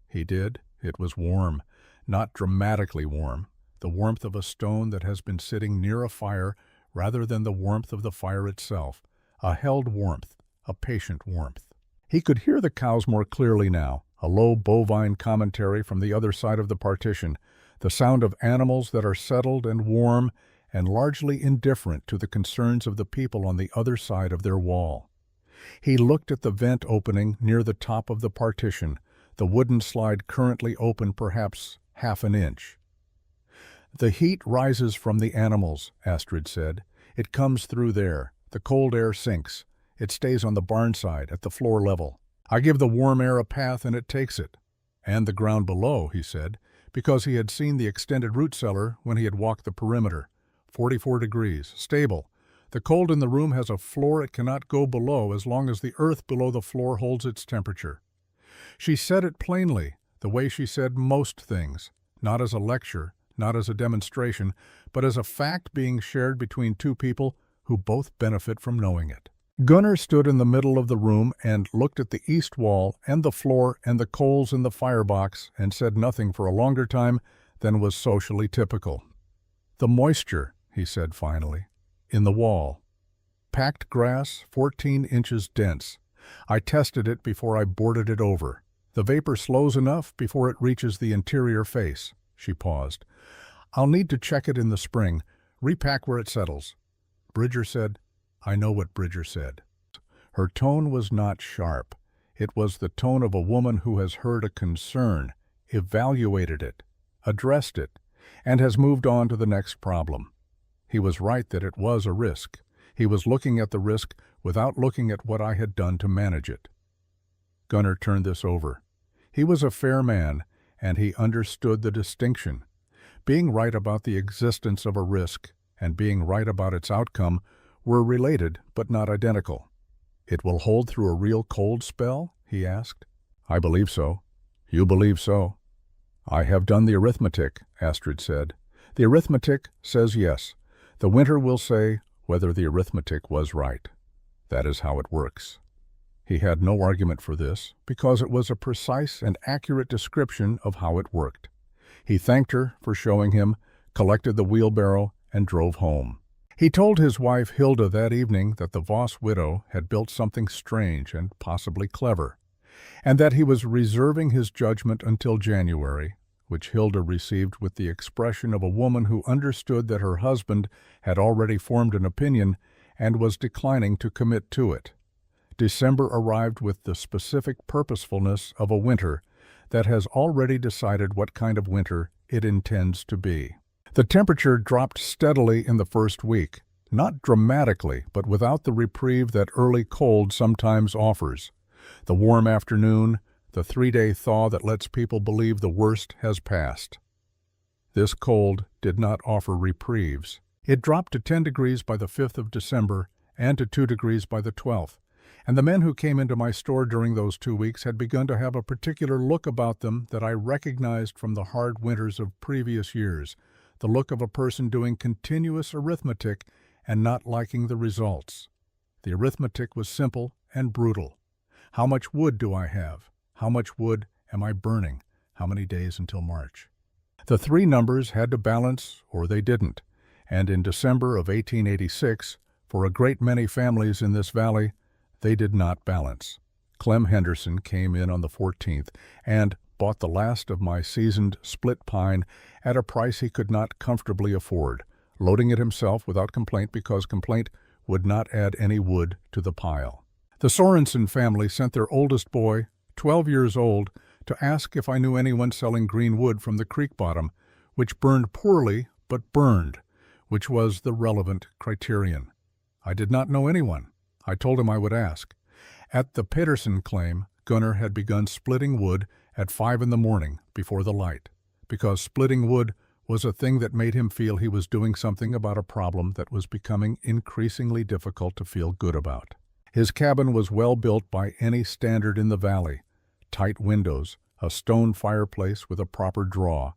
[SPEAKER 1] He did. It was warm, not dramatically warm, the warmth of a stone that has been sitting near a fire rather than the warmth of the fire itself, a held warmth, a patient warmth. He could hear the cows more clearly now, a low bovine commentary from the other side of the partition, the sound of animals that are settled and warm and largely indifferent to the concerns of the people on the other side of their wall. He looked at the vent opening near the top of the partition, the wooden slide currently open perhaps half an inch. "The heat rises from the animals," Astrid said. "It comes through there. The cold air sinks. It stays on the barn side, at the floor level. I give the warm air a path and it takes it." "And the ground below," he said, because he had seen the extended root cellar when he had walked the perimeter. 44 degrees, stable. The cold in the room has a floor it cannot go below as long as the earth below the floor holds its temperature. She said it plainly, the way she said most things, not as a lecture, not as a demonstration, but as a fact being shared between two people who both benefit from knowing it. Gunnar stood in the middle of the room and looked at the east wall and the floor and the coals in the firebox and said nothing for a longer time than was socially typical. "The moisture," he said finally, "in the wall. Packed grass, 14 inches dense. I tested it before I boarded it over. The vapor slows enough before it reaches the interior face." She paused. "I'll need to check it in the spring, repack where it settles." Bridger said, "I know what Bridger said." Her tone was not sharp. It was the tone of a woman who has heard a concern, evaluated it, addressed it, and has moved on to the next problem. He was right that it was a risk. He was looking at the risk without looking at what I had done to manage it. Gunnar turned this over. He was a fair man, and he understood the distinction. Being right about the existence of a risk and being right about its outcome were related but not identical. "It will hold through a real cold spell?" he asked. "I believe so." "You believe so?" "I have done the arithmetic," Astrid said. "The arithmetic says yes. The winter will say whether the arithmetic was right. That is how it works." He had no argument for this, because it was a precise and accurate description of how it worked. He thanked her for showing him, collected the wheelbarrow, and drove home. He told his wife Hilda that evening that the Voss widow had built something strange and possibly clever, and that he was reserving his judgment until January, which Hilda received with the expression of a woman who understood that her husband had already formed an opinion and was declining to commit to it. December arrived with the specific purposefulness of a winter that has already decided what kind of winter it intends to be. The temperature dropped steadily in the first week, not dramatically, but without the reprieve that early cold sometimes offers. The warm afternoon, the 3-day thaw that lets people believe the worst has passed. This cold did not offer reprieves. It dropped to 10 degrees by the 5th of December and to 2 degrees by the 12th, and the men who came into my store during those 2 weeks had begun to have a particular look about them that I recognized from the hard winters of previous years, the look of a person doing continuous arithmetic and not liking the results. The arithmetic was simple and brutal. How much wood do I have? How much wood am I burning? How many days until March? The three numbers had to balance or they didn't, and in December of 1886, for a great many families in this valley, they did not balance. Clem Henderson came in on the 14th and bought the last of my seasoned split pine at a price he could not comfortably afford, loading it himself without complaint because complaint would not add any wood to the pile. The Sorensen family sent their oldest boy, 12 years old, to ask if I knew anyone selling green wood from the creek bottom, which burned poorly but burned, which was the relevant criterion. I did not know anyone. I told him I would ask. At the Pedersen claim, Gunnar had begun splitting wood at 5 in the morning before the light, because splitting wood was a thing that made him feel he was doing something about a problem that was becoming increasingly difficult to feel good about. His cabin was well built by any standard in the valley. Tight windows, a stone fireplace with a proper draw.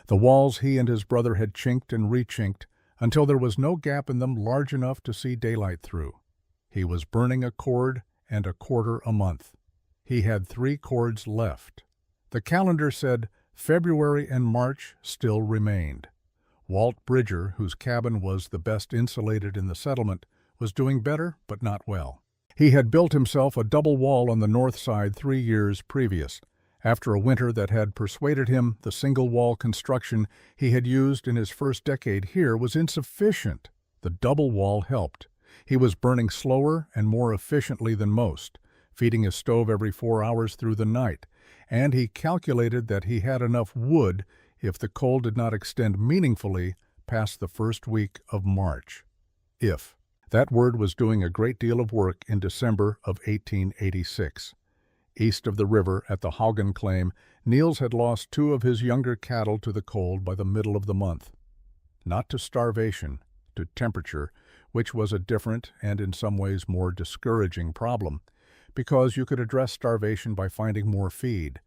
[SPEAKER 1] The walls he and his brother had chinked and rechinked until there was no gap in them large enough to see daylight through. He was burning a cord and a quarter a month. He had 3 cords left. The calendar said February and March still remained. Walt Bridger, whose cabin was the best insulated in the settlement, was doing better but not well. He had built himself a double wall on the north side 3 years previous, after a winter that had persuaded him the single wall construction he had used in his first decade here was insufficient. The double wall helped. He was burning slower and more efficiently than most, feeding his stove every 4 hours through the night, and he calculated that he had enough wood if the cold did not extend meaningfully past the first week of March. If. That word was doing a great deal of work in December of 1886. East of the river at the Haugen claim, Niels had lost 2 of his younger cattle to the cold by the middle of the month. Not to starvation, to temperature, which was a different and in some ways more discouraging problem, because you could address starvation by finding more feed,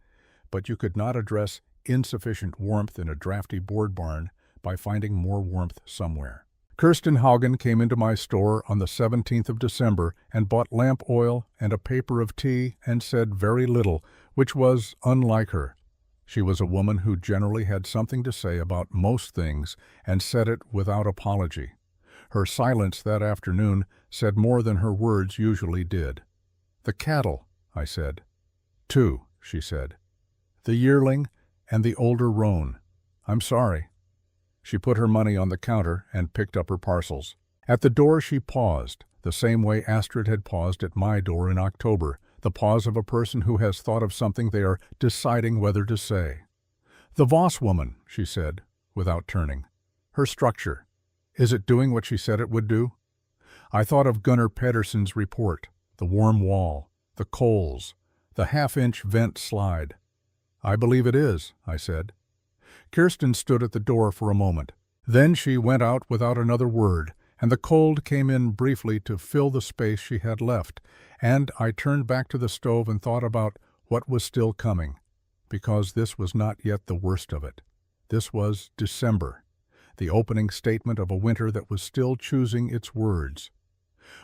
[SPEAKER 1] but you could not address insufficient warmth in a drafty board barn by finding more warmth somewhere. Kirsten Haugen came into my store on the 17th of December and bought lamp oil and a paper of tea and said very little, which was unlike her. She was a woman who generally had something to say about most things and said it without apology. Her silence that afternoon said more than her words usually did. "The cattle," I said. "2," she said. "The yearling and the older roan. I'm sorry." She put her money on the counter and picked up her parcels. At the door she paused, the same way Astrid had paused at my door in October, the pause of a person who has thought of something they are deciding whether to say. "The Voss woman," she said, without turning. "Her structure. Is it doing what she said it would do?" I thought of Gunnar Pedersen's report, the warm wall, the coals, the half-inch vent slide. "I believe it is," I said. Kirsten stood at the door for a moment. Then she went out without another word, and the cold came in briefly to fill the space she had left, and I turned back to the stove and thought about what was still coming, because this was not yet the worst of it. This was December, the opening statement of a winter that was still choosing its words.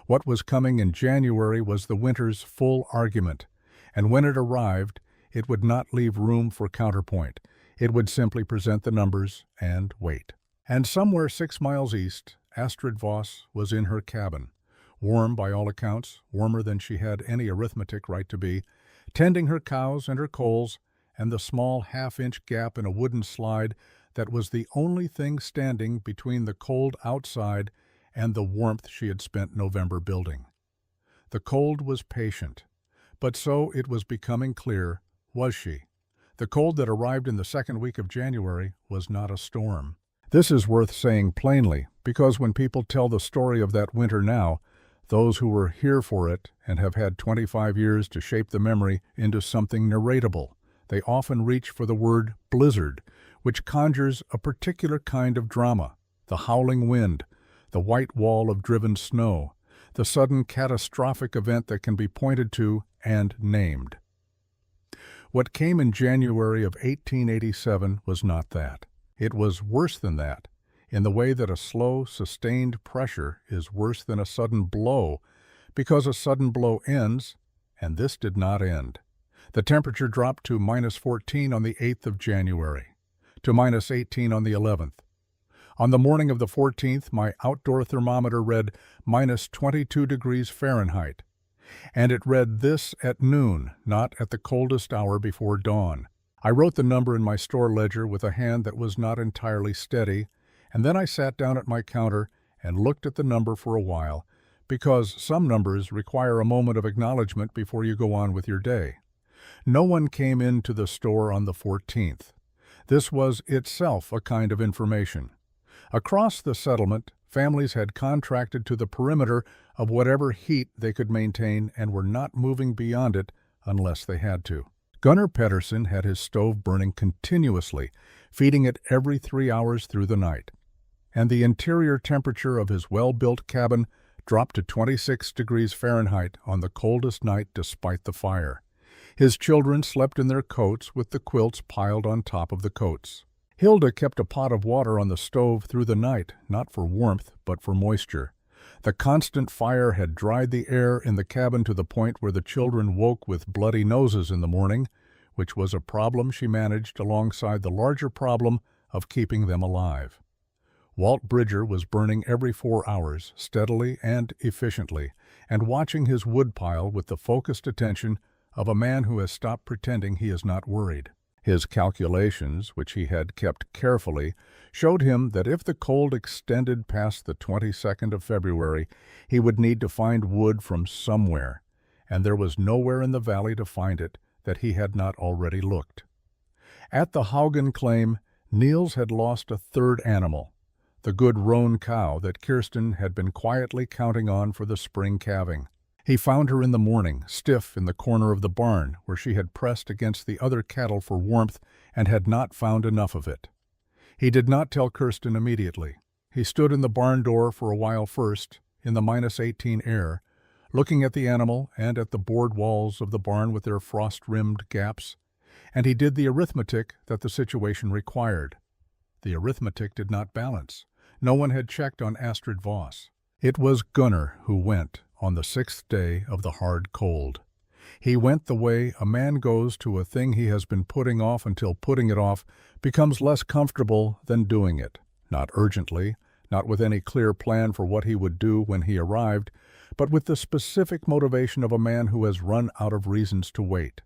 [SPEAKER 1] What was coming in January was the winter's full argument, and when it arrived, it would not leave room for counterpoint. It would simply present the numbers and wait. And somewhere 6 miles east, Astrid Voss was in her cabin, warm by all accounts, warmer than she had any arithmetic right to be, tending her cows and her coals, and the small half-inch gap in a wooden slide that was the only thing standing between the cold outside and the warmth she had spent November building. The cold was patient, but so it was becoming clear, was she. The cold that arrived in the second week of January was not a storm. This is worth saying plainly, because when people tell the story of that winter now, those who were here for it and have had 25 years to shape the memory into something narratable, they often reach for the word blizzard, which conjures a particular kind of drama: the howling wind, the white wall of driven snow, the sudden catastrophic event that can be pointed to and named. What came in January of 1887 was not that. It was worse than that, in the way that a slow, sustained pressure is worse than a sudden blow, because a sudden blow ends, and this did not end. The temperature dropped to -14 on the 8th of January, to -18 on the 11th. On the morning of the 14th, my outdoor thermometer read -22 degrees Fahrenheit, and it read this at noon, not at the coldest hour before dawn. I wrote the number in my store ledger with a hand that was not entirely steady, and then I sat down at my counter and looked at the number for a while, because some numbers require a moment of acknowledgement before you go on with your day. No one came into the store on the 14th. This was itself a kind of information. Across the settlement, families had contracted to the perimeter of whatever heat they could maintain and were not moving beyond it unless they had to. Gunnar Pettersson had his stove burning continuously, feeding it every 3 hours through the night, and the interior temperature of his well-built cabin dropped to 26 degrees Fahrenheit on the coldest night despite the fire. His children slept in their coats with the quilts piled on top of the coats. Hilda kept a pot of water on the stove through the night, not for warmth, but for moisture. The constant fire had dried the air in the cabin to the point where the children woke with bloody noses in the morning, which was a problem she managed alongside the larger problem of keeping them alive. Walt Bridger was burning every 4 hours, steadily and efficiently, and watching his woodpile with the focused attention of a man who has stopped pretending he is not worried. His calculations, which he had kept carefully, showed him that if the cold extended past the 22nd of February, he would need to find wood from somewhere, and there was nowhere in the valley to find it that he had not already looked. At the Haugen claim, Niels had lost a third animal, the good roan cow that Kirsten had been quietly counting on for the spring calving. He found her in the morning, stiff in the corner of the barn, where she had pressed against the other cattle for warmth and had not found enough of it. He did not tell Kirsten immediately. He stood in the barn door for a while first, in the -18 air, looking at the animal and at the board walls of the barn with their frost-rimmed gaps, and he did the arithmetic that the situation required. The arithmetic did not balance. No one had checked on Astrid Voss. It was Gunnar who went on the 6th day of the hard cold. He went the way a man goes to a thing he has been putting off until putting it off becomes less comfortable than doing it. Not urgently, not with any clear plan for what he would do when he arrived, but with the specific motivation of a man who has run out of reasons to wait.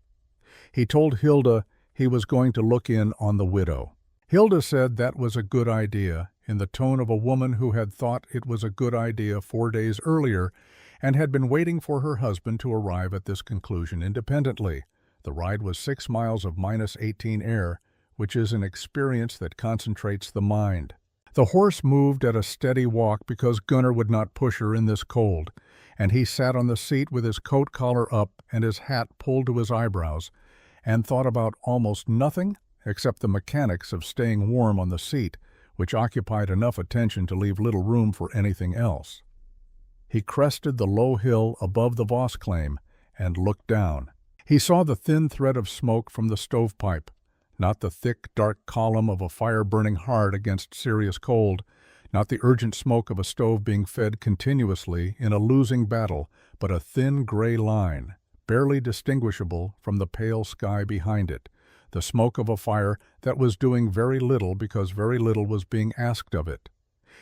[SPEAKER 1] He told Hilda he was going to look in on the widow. Hilda said that was a good idea, in the tone of a woman who had thought it was a good idea 4 days earlier and had been waiting for her husband to arrive at this conclusion independently. The ride was 6 miles of -18 air, which is an experience that concentrates the mind. The horse moved at a steady walk because Gunnar would not push her in this cold, and he sat on the seat with his coat collar up and his hat pulled to his eyebrows, and thought about almost nothing except the mechanics of staying warm on the seat, which occupied enough attention to leave little room for anything else. He crested the low hill above the Voss claim and looked down. He saw the thin thread of smoke from the stovepipe, not the thick, dark column of a fire burning hard against serious cold, not the urgent smoke of a stove being fed continuously in a losing battle, but a thin gray line, barely distinguishable from the pale sky behind it, the smoke of a fire that was doing very little because very little was being asked of it.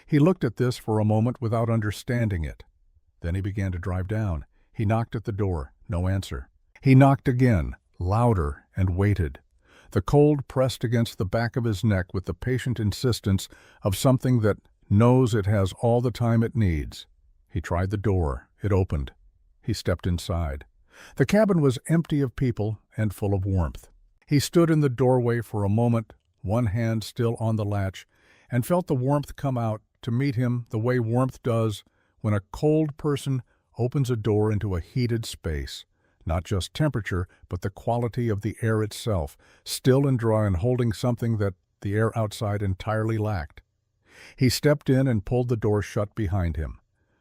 [SPEAKER 1] He looked at this for a moment without understanding it. Then he began to drive down. He knocked at the door. No answer. He knocked again, louder, and waited. The cold pressed against the back of his neck with the patient insistence of something that knows it has all the time it needs. He tried the door. It opened. He stepped inside. The cabin was empty of people and full of warmth. He stood in the doorway for a moment, one hand still on the latch, and felt the warmth come out to meet him the way warmth does when a cold person opens a door into a heated space. Not just temperature, but the quality of the air itself, still and dry and holding something that the air outside entirely lacked. He stepped in and pulled the door shut behind him.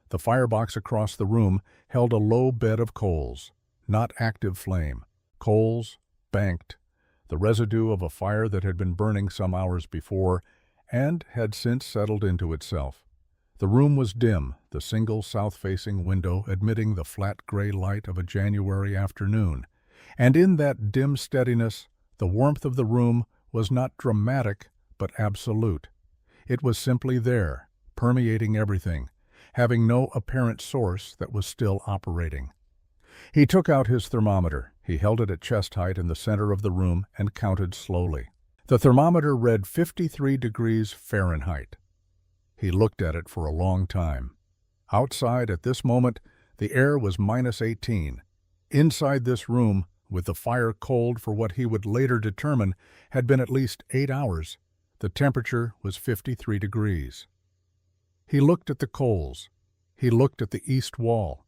[SPEAKER 1] The firebox across the room held a low bed of coals, not active flame. Coals, banked, the residue of a fire that had been burning some hours before and had since settled into itself. The room was dim, the single south-facing window admitting the flat gray light of a January afternoon. And in that dim steadiness, the warmth of the room was not dramatic but absolute. It was simply there, permeating everything, having no apparent source that was still operating. He took out his thermometer. He held it at chest height in the center of the room and counted slowly. The thermometer read 53 degrees Fahrenheit. He looked at it for a long time. Outside, at this moment, the air was -18. Inside this room, with the fire cold for what he would later determine had been at least 8 hours, the temperature was 53 degrees. He looked at the coals. He looked at the east wall.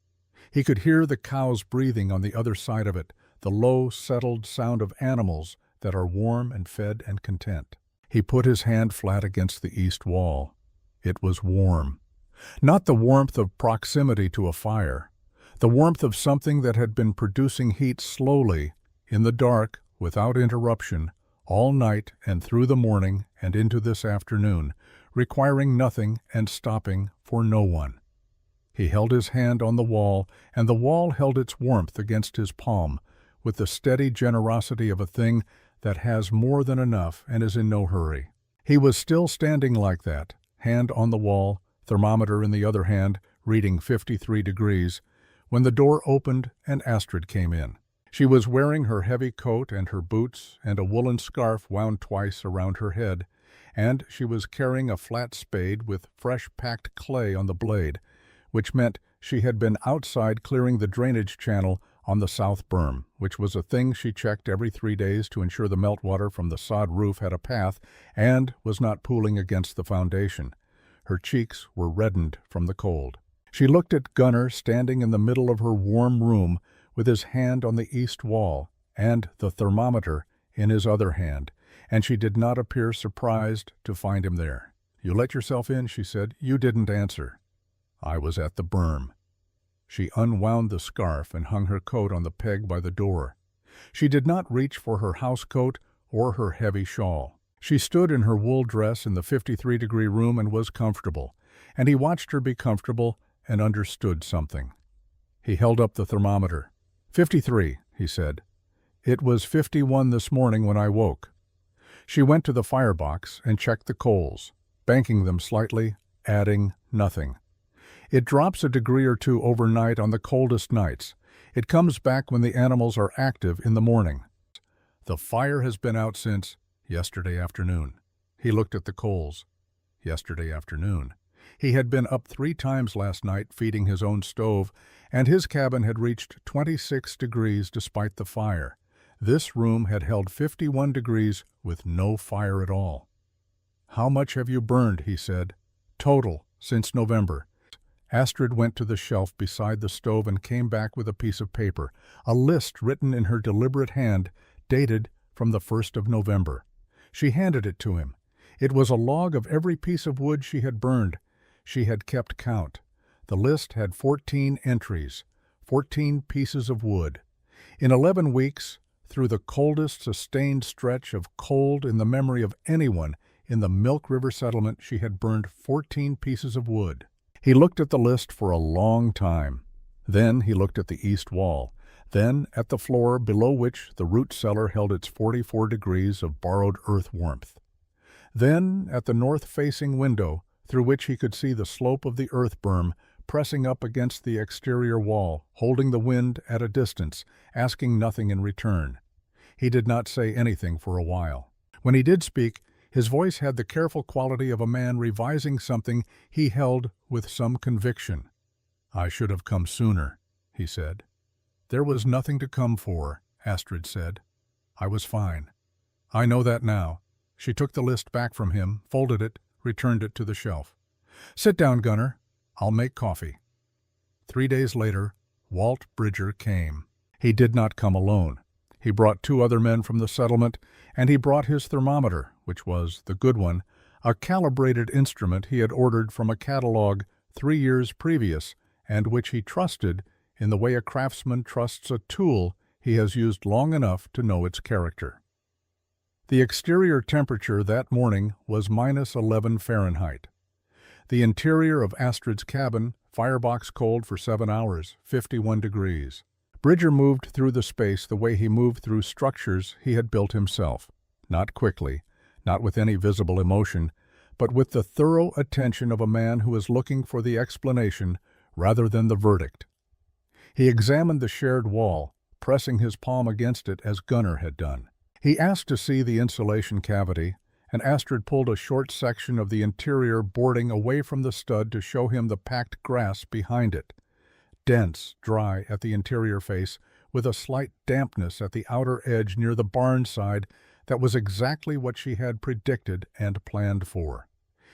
[SPEAKER 1] He could hear the cows breathing on the other side of it, the low, settled sound of animals that are warm and fed and content. He put his hand flat against the east wall. It was warm. Not the warmth of proximity to a fire, the warmth of something that had been producing heat slowly, in the dark, without interruption, all night and through the morning and into this afternoon, requiring nothing and stopping for no one. He held his hand on the wall, and the wall held its warmth against his palm, with the steady generosity of a thing that has more than enough and is in no hurry. He was still standing like that, hand on the wall, thermometer in the other hand, reading 53 degrees, when the door opened and Astrid came in. She was wearing her heavy coat and her boots and a woolen scarf wound twice around her head, and she was carrying a flat spade with fresh packed clay on the blade, which meant she had been outside clearing the drainage channel on the south berm, which was a thing she checked every 3 days to ensure the meltwater from the sod roof had a path and was not pooling against the foundation. Her cheeks were reddened from the cold. She looked at Gunnar standing in the middle of her warm room with his hand on the east wall and the thermometer in his other hand, and she did not appear surprised to find him there. "You let yourself in," she said. "You didn't answer." "I was at the berm." She unwound the scarf and hung her coat on the peg by the door. She did not reach for her housecoat or her heavy shawl. She stood in her wool dress in the 53-degree room and was comfortable, and he watched her be comfortable and understood something. He held up the thermometer. 53, he said. "It was 51 this morning when I woke." She went to the firebox and checked the coals, banking them slightly, adding nothing. It drops a degree or two overnight on the coldest nights. It comes back when the animals are active in the morning. The fire has been out since yesterday afternoon. He looked at the coals. Yesterday afternoon. He had been up 3 times last night feeding his own stove, and his cabin had reached 26 degrees despite the fire. This room had held 51 degrees with no fire at all. "How much have you burned?" he said. "Total, since November." Astrid went to the shelf beside the stove and came back with a piece of paper, a list written in her deliberate hand, dated from the 1st of November. She handed it to him. It was a log of every piece of wood she had burned. She had kept count. The list had 14 entries, 14 pieces of wood. In 11 weeks, through the coldest sustained stretch of cold in the memory of anyone in the Milk River settlement, she had burned 14 pieces of wood. He looked at the list for a long time. Then he looked at the east wall, then at the floor below which the root cellar held its 44 degrees of borrowed earth warmth. Then at the north-facing window, through which he could see the slope of the earth berm pressing up against the exterior wall, holding the wind at a distance, asking nothing in return. He did not say anything for a while. When he did speak, his voice had the careful quality of a man revising something he held with some conviction. "I should have come sooner," he said. "There was nothing to come for," Astrid said. I was fine. I know that now. She took the list back from him, folded it, returned it to the shelf. Sit down, Gunnar. I'll make coffee. 3 days later, Walt Bridger came. He did not come alone. He brought 2 other men from the settlement, and he brought his thermometer, which was the good one, a calibrated instrument he had ordered from a catalog 3 years previous, and which he trusted in the way a craftsman trusts a tool he has used long enough to know its character. The exterior temperature that morning was -11 Fahrenheit. The interior of Astrid's cabin, firebox cold for 7 hours, 51 degrees. Bridger moved through the space the way he moved through structures he had built himself, not quickly, not with any visible emotion, but with the thorough attention of a man who is looking for the explanation rather than the verdict. He examined the shared wall, pressing his palm against it as Gunnar had done. He asked to see the insulation cavity, and Astrid pulled a short section of the interior boarding away from the stud to show him the packed grass behind it. Dense, dry at the interior face, with a slight dampness at the outer edge near the barn side that was exactly what she had predicted and planned for.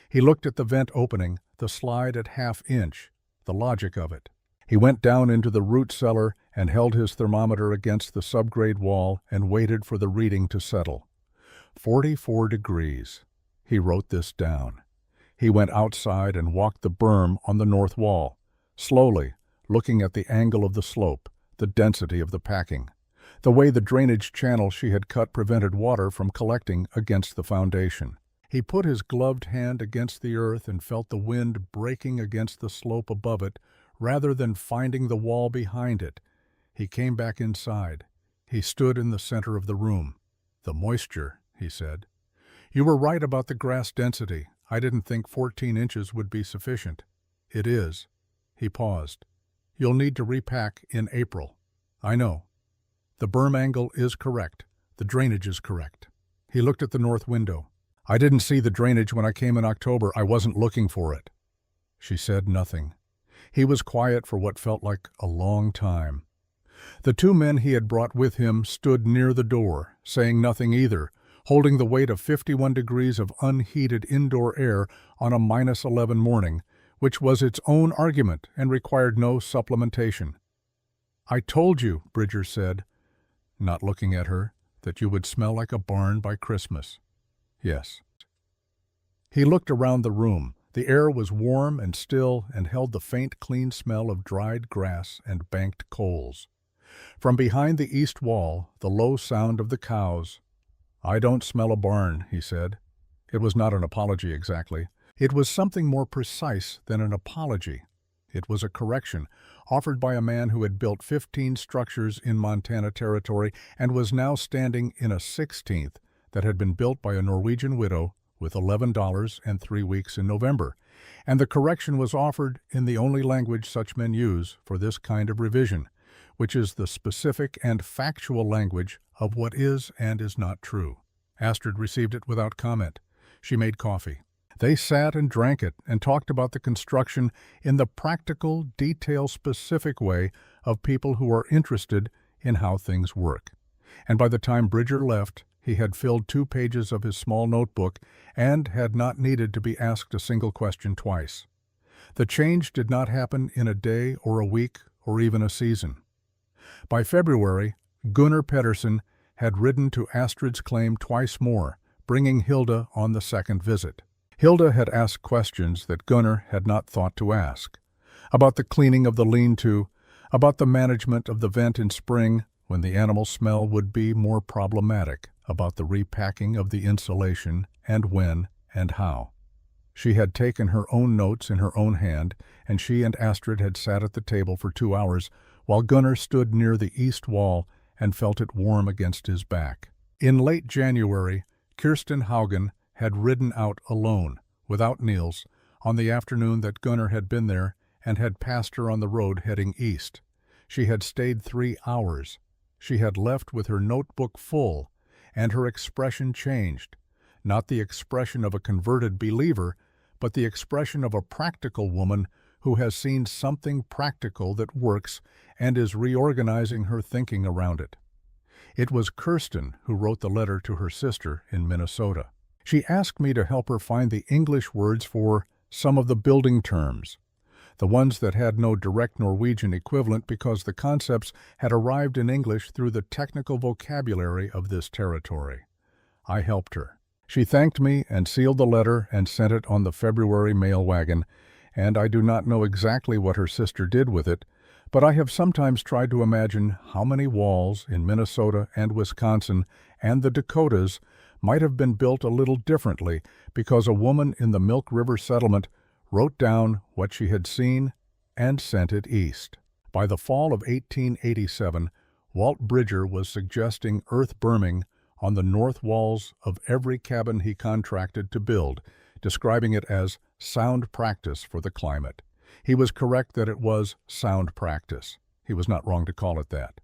[SPEAKER 1] He looked at the vent opening, the slide at ½ inch, the logic of it. He went down into the root cellar and held his thermometer against the subgrade wall and waited for the reading to settle. 44 degrees. He wrote this down. He went outside and walked the berm on the north wall, slowly, looking at the angle of the slope, the density of the packing, the way the drainage channel she had cut prevented water from collecting against the foundation. He put his gloved hand against the earth and felt the wind breaking against the slope above it rather than finding the wall behind it. He came back inside. He stood in the center of the room. "The moisture," he said. "You were right about the grass density. I didn't think 14 inches would be sufficient. It is." He paused. "You'll need to repack in April." "I know. The berm angle is correct. The drainage is correct." He looked at the north window. "I didn't see the drainage when I came in October. I wasn't looking for it." She said nothing. He was quiet for what felt like a long time. The 2 men he had brought with him stood near the door, saying nothing either, holding the weight of 51 degrees of unheated indoor air on a -11 morning, which was its own argument and required no supplementation. "I told you," Bridger said, not looking at her, "that you would smell like a barn by Christmas." "Yes." He looked around the room. The air was warm and still and held the faint, clean smell of dried grass and banked coals. From behind the east wall, the low sound of the cows. "I don't smell a barn," he said. It was not an apology exactly. It was something more precise than an apology. It was a correction, offered by a man who had built 15 structures in Montana Territory and was now standing in a 16th that had been built by a Norwegian widow with $11 and 3 weeks in November, and the correction was offered in the only language such men use for this kind of revision, which is the specific and factual language of what is and is not true. Astrid received it without comment. She made coffee. They sat and drank it and talked about the construction in the practical, detail-specific way of people who are interested in how things work. And by the time Bridger left, he had filled 2 pages of his small notebook and had not needed to be asked a single question twice. The change did not happen in a day or a week or even a season. By February, Gunnar Pedersen had ridden to Astrid's claim twice more, bringing Hilda on the second visit. Hilda had asked questions that Gunnar had not thought to ask. About the cleaning of the lean-to, about the management of the vent in spring when the animal smell would be more problematic, about the repacking of the insulation and when and how. She had taken her own notes in her own hand, and she and Astrid had sat at the table for 2 hours, while Gunnar stood near the east wall and felt it warm against his back. In late January, Kirsten Haugen had ridden out alone, without Niels, on the afternoon that Gunnar had been there and had passed her on the road heading east. She had stayed 3 hours. She had left with her notebook full, and her expression changed. Not the expression of a converted believer, but the expression of a practical woman who has seen something practical that works and is reorganizing her thinking around it. It was Kirsten who wrote the letter to her sister in Minnesota. She asked me to help her find the English words for some of the building terms, the ones that had no direct Norwegian equivalent because the concepts had arrived in English through the technical vocabulary of this territory. I helped her. She thanked me and sealed the letter and sent it on the February mail wagon, and I do not know exactly what her sister did with it, but I have sometimes tried to imagine how many walls in Minnesota and Wisconsin and the Dakotas might have been built a little differently because a woman in the Milk River settlement wrote down what she had seen and sent it east. By the fall of 1887, Walt Bridger was suggesting earth berming on the north walls of every cabin he contracted to build, describing it as sound practice for the climate. He was correct that it was sound practice. He was not wrong to call it that.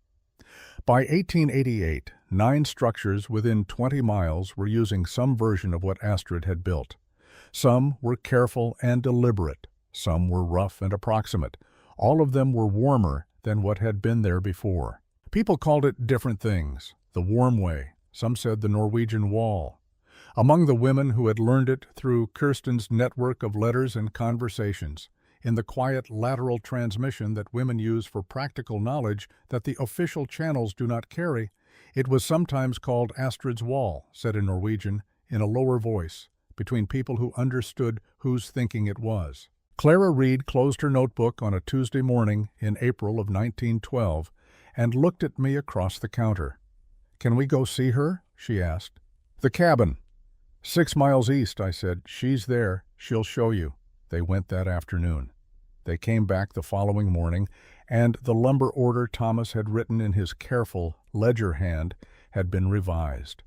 [SPEAKER 1] By 1888, 9 structures within 20 miles were using some version of what Astrid had built. Some were careful and deliberate. Some were rough and approximate. All of them were warmer than what had been there before. People called it different things. The warm way. Some said the Norwegian wall. Among the women who had learned it through Kirsten's network of letters and conversations, in the quiet lateral transmission that women use for practical knowledge that the official channels do not carry, it was sometimes called Astrid's Wall, said in Norwegian, in a lower voice, between people who understood whose thinking it was. Clara Reed closed her notebook on a Tuesday morning in April of 1912 and looked at me across the counter. "Can we go see her?" she asked. "The cabin." 6 miles east, I said. "She's there. She'll show you." They went that afternoon. They came back the following morning, and the lumber order Thomas had written in his careful ledger hand had been revised.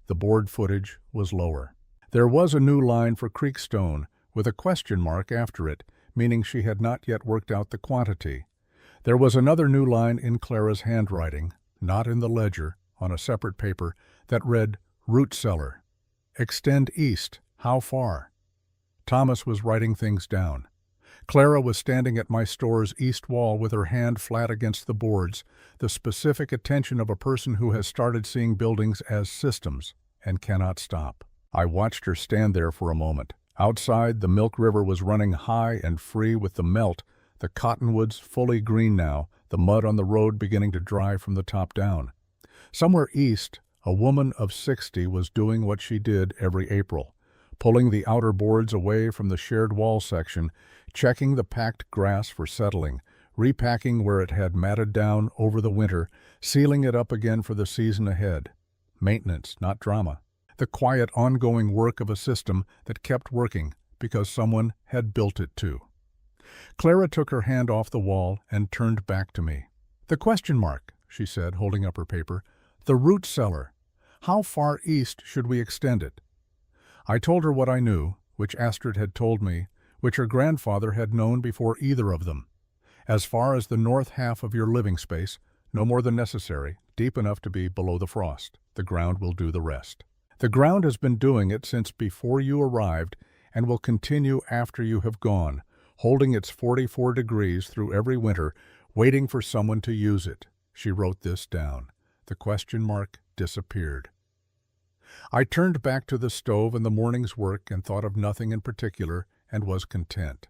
[SPEAKER 1] The board footage was lower. There was a new line for Creekstone, with a question mark after it, meaning she had not yet worked out the quantity. There was another new line in Clara's handwriting, not in the ledger, on a separate paper, that read, "Root cellar. Extend east. How far?" Thomas was writing things down. Clara was standing at my store's east wall with her hand flat against the boards, the specific attention of a person who has started seeing buildings as systems and cannot stop. I watched her stand there for a moment. Outside, the Milk River was running high and free with the melt, the cottonwoods fully green now, the mud on the road beginning to dry from the top down. Somewhere east, a woman of 60 was doing what she did every April, pulling the outer boards away from the shared wall section, checking the packed grass for settling, repacking where it had matted down over the winter, sealing it up again for the season ahead. Maintenance, not drama. The quiet, ongoing work of a system that kept working because someone had built it to. Clara took her hand off the wall and turned back to me. "The question mark," she said, holding up her paper. "The root cellar. How far east should we extend it?" I told her what I knew, which Astrid had told me, which her grandfather had known before either of them. As far as the north half of your living space, no more than necessary, deep enough to be below the frost. The ground will do the rest. The ground has been doing it since before you arrived and will continue after you have gone, holding its 44 degrees through every winter, waiting for someone to use it. She wrote this down. The question mark disappeared. I turned back to the stove and the morning's work and thought of nothing in particular and was content.